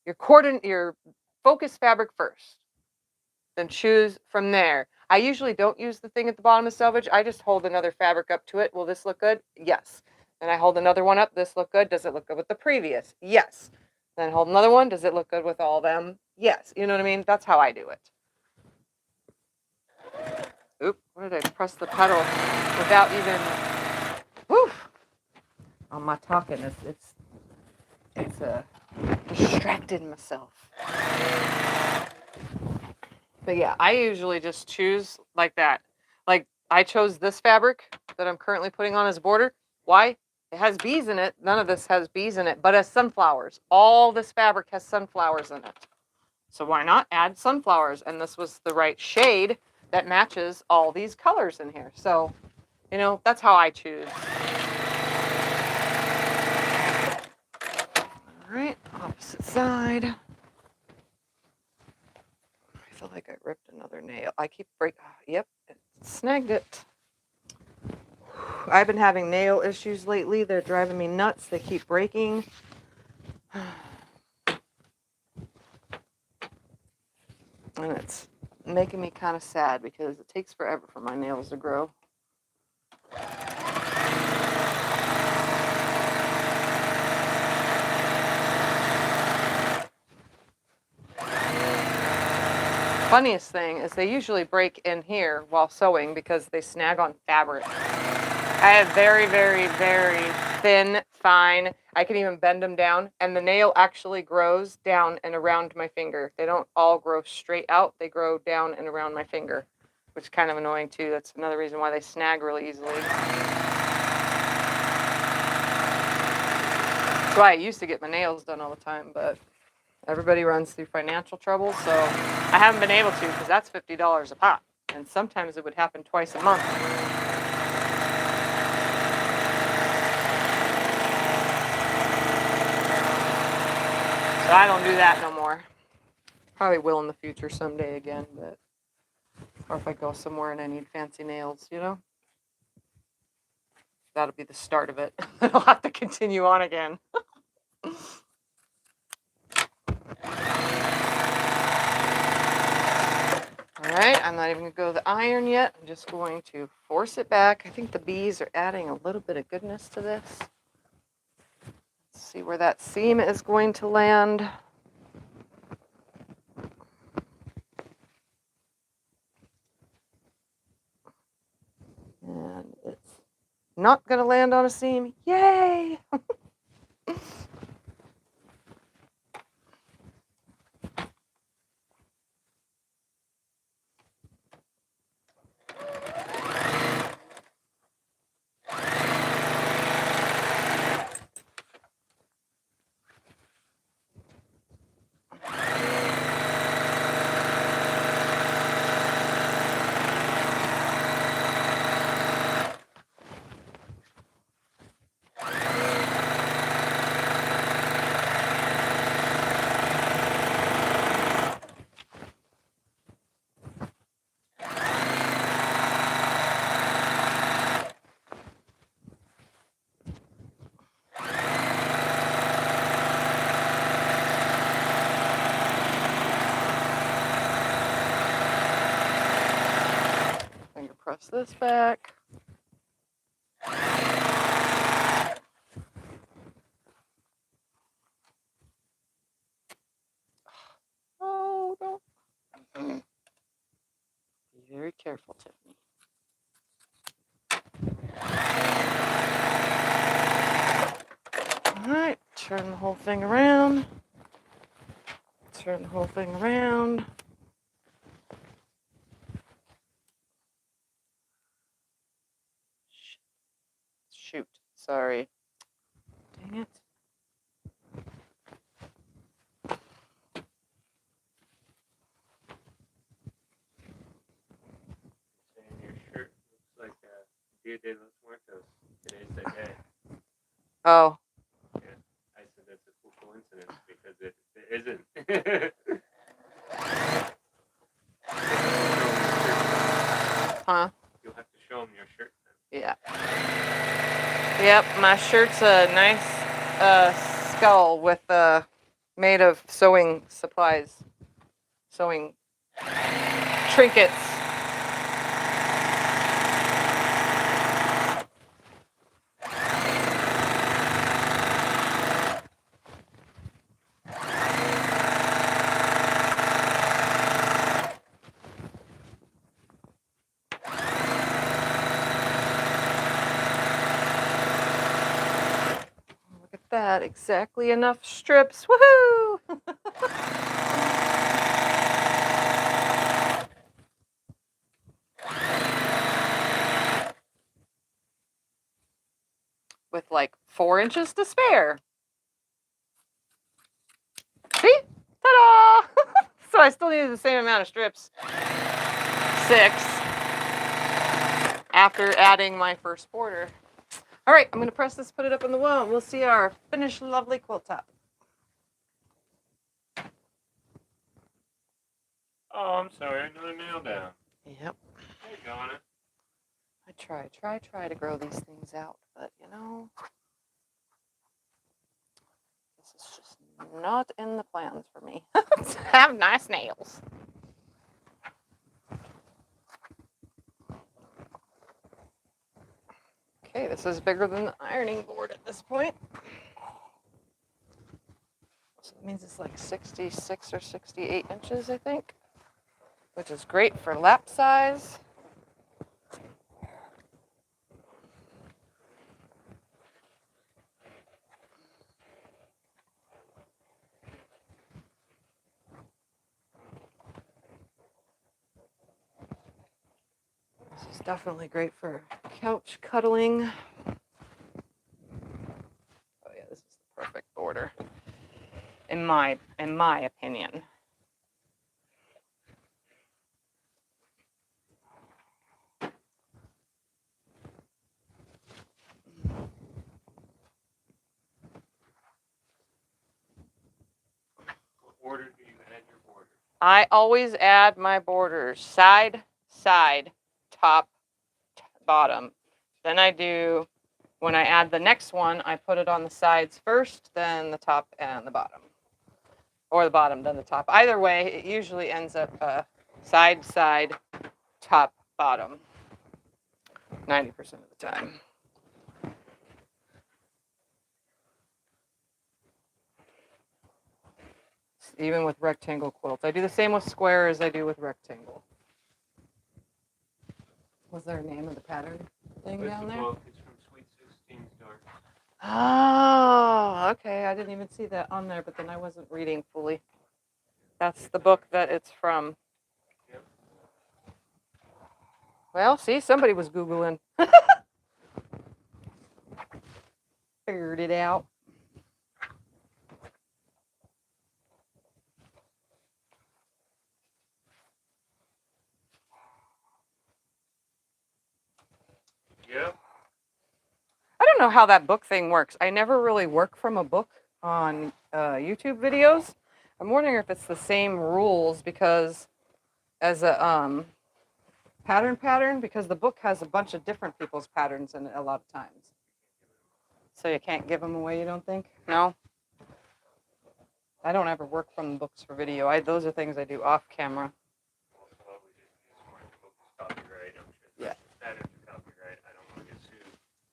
your focus fabric first. Then choose from there. I usually don't use the thing at the bottom of selvage. I just hold another fabric up to it. Will this look good? Yes. Then I hold another one up. This look good? Does it look good with the previous? Yes. Then hold another one. Does it look good with all of them? Yes. You know what I mean? That's how I do it. Oop, what did I press the pedal without even, whew, on my talking, it's distracted myself. But yeah, I usually just choose like that. Like I chose this fabric that I'm currently putting on as a border. Why? It has bees in it. None of this has bees in it, but has sunflowers. All this fabric has sunflowers in it. So why not add sunflowers? And this was the right shade that matches all these colors in here. So, you know, that's how I choose. All right, opposite side. I feel like I ripped another nail. I keep breaking. Yep, it snagged it. I've been having nail issues lately. They're driving me nuts. They keep breaking. And it's making me kind of sad because it takes forever for my nails to grow. Funniest thing is they usually break in here while sewing because they snag on fabric. I have very, very, very thin, fine, I can even bend them down, and the nail actually grows down and around my finger. They don't all grow straight out, they grow down and around my finger, which is kind of annoying too. That's another reason why they snag really easily. That's why I used to get my nails done all the time, but everybody runs through financial trouble, so I haven't been able to because that's $50 a pop, and sometimes it would happen twice a month. So I don't do that no more. Probably will in the future someday again, but or if I go somewhere and I need fancy nails, you know? That'll be the start of it. I'll have to continue on again. All right, I'm not even going to go to the iron yet. I'm just going to force it back. I think the bees are adding a little bit of goodness to this. Let's see where that seam is going to land. And it's not going to land on a seam. Yay! Finger press this back. Oh, don't. Be very careful, Tiffany. All right, turn the whole thing around. Turn the whole thing around. Shoot, sorry. Dang it. Saying your shirt looks like Dia de los Muertos. Today's the day. Oh. Yeah, I said that's a cool coincidence because it isn't. Huh? You'll have to show them your shirt then. Yeah. Yep, my shirt's a nice skull with made of sewing supplies, sewing trinkets. Look at that, exactly enough strips. Woohoo! With like 4 inches to spare. See? Ta-da! So I still needed the same amount of strips. 6. After adding my first border. All right, I'm going to press this, put it up on the wall, and we'll see our finished lovely quilt top. Oh, I'm sorry. Another nail down. Yep. Hey, Donna. I try to grow these things out, but you know, this is just not in the plans for me. To have nice nails. Okay, this is bigger than the ironing board at this point. So that means it's like 66 or 68 inches, I think, which is great for lap size. This is definitely great for couch cuddling. Oh yeah, this is the perfect border, in my opinion. What order do you add your border? I always add my borders side, side, top, bottom. Then I do When I add the next one, I put it on the sides first, then the top and the bottom. Or the bottom, then the top. Either way, it usually ends up side, side, top, bottom. 90% of the time. Even with rectangle quilts. I do the same with square as I do with rectangle. Was there a name of the pattern thing down there? It's from Sweet 16 store. Oh, okay. I didn't even see that on there, but then I wasn't reading fully. That's the book that it's from. Yep. Well, see, somebody was Googling. Figured it out. Yep. I don't know how that book thing works. I never really work from a book on YouTube videos. I'm wondering if it's the same rules because as a pattern, because the book has a bunch of different people's patterns in it a lot of times. So you can't give them away, you don't think? No? I don't ever work from the books for video. Those are things I do off camera. Yeah. Patterns are copyright. I don't want to get sued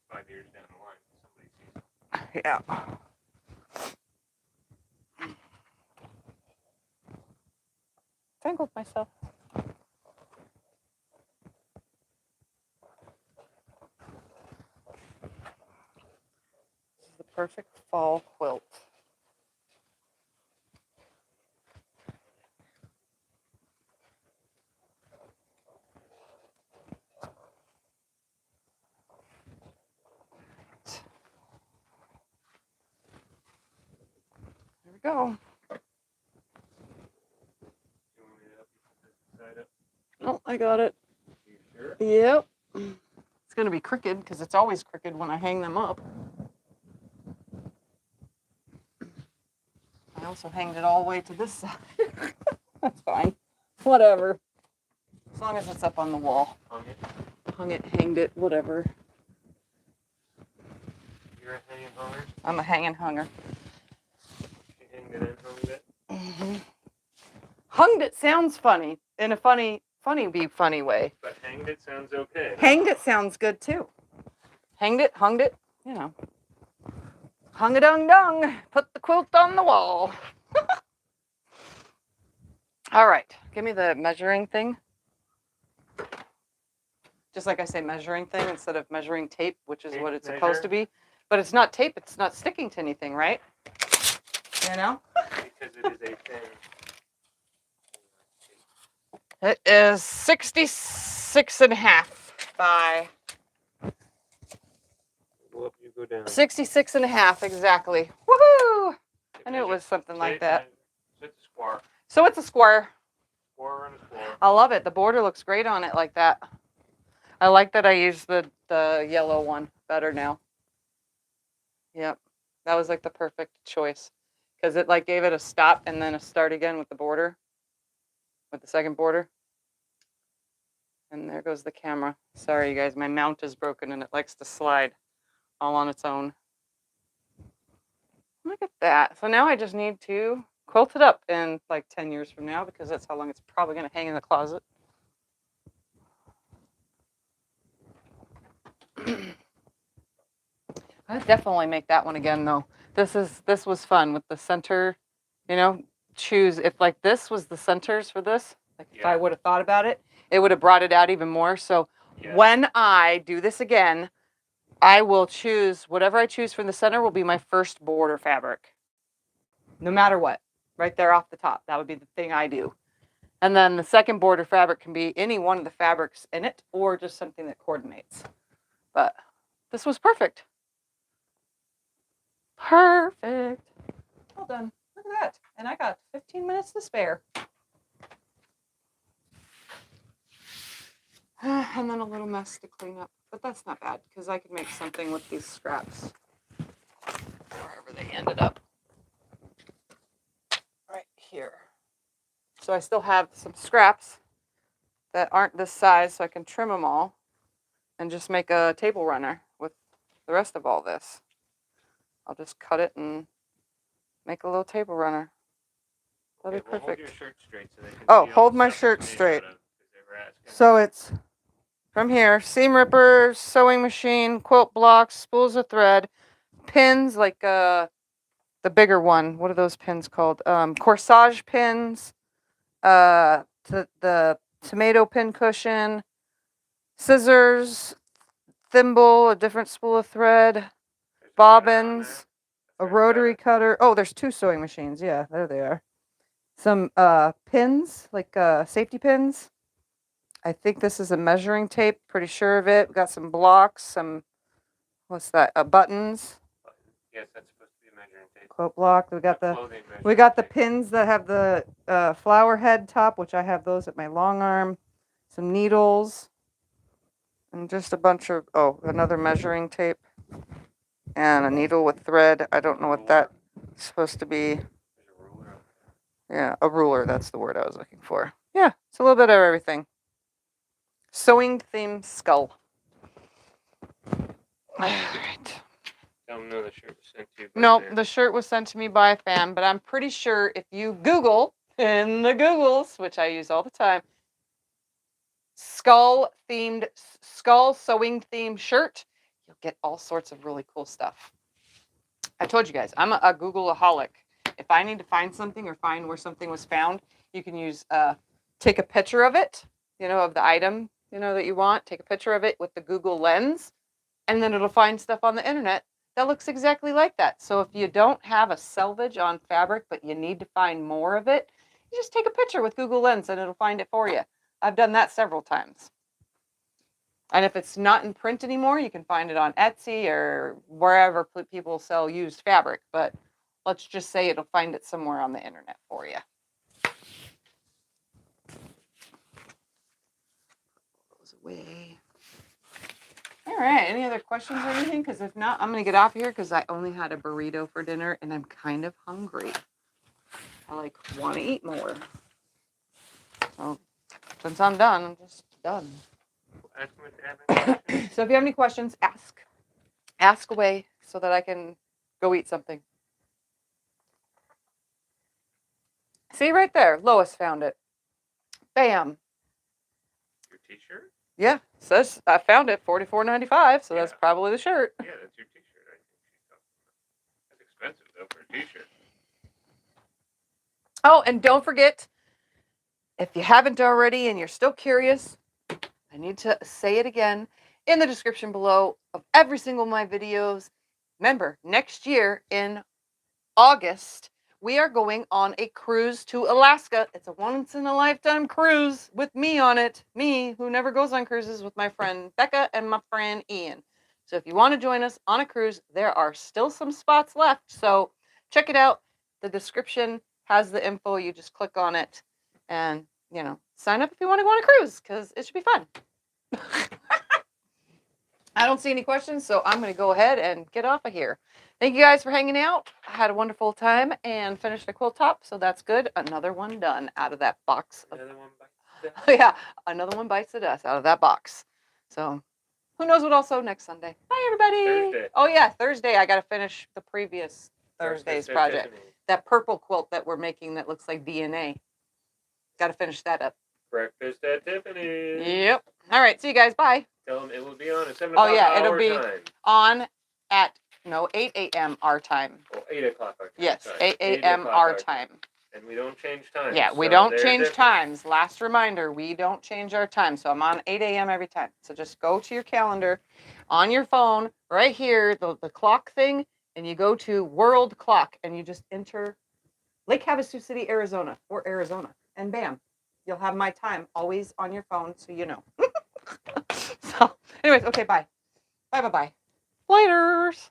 5 years down the line if somebody sees it. Yeah. Tangled myself. This is the perfect fall quilt. There we go. You want me to help you put this side up? Oh, I got it. You sure? Yep. It's going to be crooked because it's always crooked when I hang them up. I also hanged it all the way to this side. That's fine. Whatever. As long as it's up on the wall. Hung it? Hung it, hanged it, whatever. You're a hanging hanger? I'm a hanging hanger. She hanged it and hung it? Mm-hmm. Hunged it sounds funny in a funny way. But hanged it sounds okay. Hanged it sounds good too. Hanged it, hunged it, you know. Hung-a-dung-dung, put the quilt on the wall. All right, give me the measuring thing. Just like I say measuring thing instead of measuring tape, which is what it's supposed to be. But it's not tape, it's not sticking to anything, right? You know? Because it is a thing. It is 66.5 by... Well, you go down. 66.5, exactly. Woohoo! I knew it was something like that. It's a square. So it's a square. Square and a square. I love it. The border looks great on it like that. I like that I used the yellow one better now. Yep. That was like the perfect choice. Because it like gave it a stop and then a start again with the border. With the second border. And there goes the camera. Sorry, you guys. My mount is broken and it likes to slide all on its own. Look at that. So now I just need to quilt it up in like 10 years from now because that's how long it's probably going to hang in the closet. I'd definitely make that one again though. This was fun with the center, you know, choose if like this was the centers for this, like if I would have thought about it, it would have brought it out even more. So when I do this again, I will choose whatever I choose from the center will be my first border fabric. No matter what, right there off the top. That would be the thing I do. And then the second border fabric can be any one of the fabrics in it or just something that coordinates. But this was perfect. Perfect. Well done. Look at that. And I got 15 minutes to spare. And then a little mess to clean up. But that's not bad because I could make something with these scraps. Wherever they ended up. Right here. So I still have some scraps that aren't this size so I can trim them all and just make a table runner with the rest of all this. I'll just cut it and make a little table runner. That'll be Well, perfect. hold your shirt straight so they can Oh, see all hold the my stuff shirt it's made straight. out of, 'cause they were asking. So it's from here, seam ripper, sewing machine, quilt blocks, spools of thread, pins like the bigger one. What are those pins called? Corsage pins, the tomato pin cushion, scissors, thimble, a different spool of thread, There's a cutter on bobbins, there. a That's rotary cutter. cutter. Oh, there's 2 sewing machines. Yeah, there they are. Some pins, like safety pins. I think this is a measuring tape, pretty sure of it. We got some blocks, some, what's that, buttons, Yes, that's supposed to be a measuring tape. quote block. We got A the clothing we measuring got the tape. pins that have the flower head top, which I have those at my long arm. Some needles, and just a bunch of, oh, another measuring tape, and a needle with thread. I don't know what that's supposed to be. There's a ruler up Yeah, a ruler, that's the word I was looking for. Yeah, it's a little bit of everything. Sewing theme skull. All right. Tell them no, the shirt was sent to you. No, the shirt was sent to me by a fan, but I'm pretty sure if you Google in the Googles, which I use all the time, skull sewing themed shirt, you'll get all sorts of really cool stuff. I told you guys, I'm a Googleaholic. If I need to find something or find where something was found, you can use take a picture of it, of the item, that you want. Take a picture of it with the Google Lens, and then it'll find stuff on the internet that looks exactly like that. So if you don't have a selvage on fabric, but you need to find more of it, you just take a picture with Google Lens and it'll find it for you. I've done that several times. And if it's not in print anymore, you can find it on Etsy or wherever people sell used fabric. But let's just say it'll find it somewhere on the internet for you. Goes away. All right. Any other questions or anything? Because if not, I'm going to get off here because I only had a burrito for dinner and I'm kind of hungry. I want to eat more. So since I'm done, I'm just done. So if you have any questions, ask. Ask away so that I can go eat something. See right there, Lois found it. Bam. Your t-shirt? Yeah, says I found it, $44.95. So that's probably the shirt. Yeah, that's your t-shirt. I think she's talking about. That's expensive though for a t-shirt. Oh, and don't forget, if you haven't already and you're still curious, I need to say it again in the description below of every single of my videos. Remember, next year in August, we are going on a cruise to Alaska. It's a once-in-a-lifetime cruise with me on it. Me, who never goes on cruises, with my friend Becca and my friend Ian. So if you want to join us on a cruise, there are still some spots left. So check it out. The description has the info. You just click on it and, sign up if you want to go on a cruise because it should be fun. I don't see any questions, so I'm going to go ahead and get off of here. Thank you guys for hanging out. I had a wonderful time and finished a quilt top, so that's good. Another one done out of that box. Another one bites the dust. Yeah, another one bites the dust out of that box. So who knows what I'll sew next Sunday. Bye, everybody. Thursday. Oh, yeah, Thursday. I got to finish the previous Thursday's project. Tiffany. That purple quilt that we're making that looks like DNA. Got to finish that up. Breakfast at Tiffany's. Yep. All right, see you guys. Bye. Tell them it will be on at 7 o'clock it'll be time. on at 8 a.m. our time. Well, 8 o'clock our time. Yes, Sorry. 8 a.m. our time. And we don't change times. Yeah, we so don't they're change different. times. Last reminder, we don't change our time. So I'm on 8 a.m. every time. So just go to your calendar on your phone right here, the clock thing, and you go to world clock and you just enter Lake Havasu City, Arizona, or Arizona. And bam, you'll have my time always on your phone so you know. So anyways, okay, bye. Bye. Laters.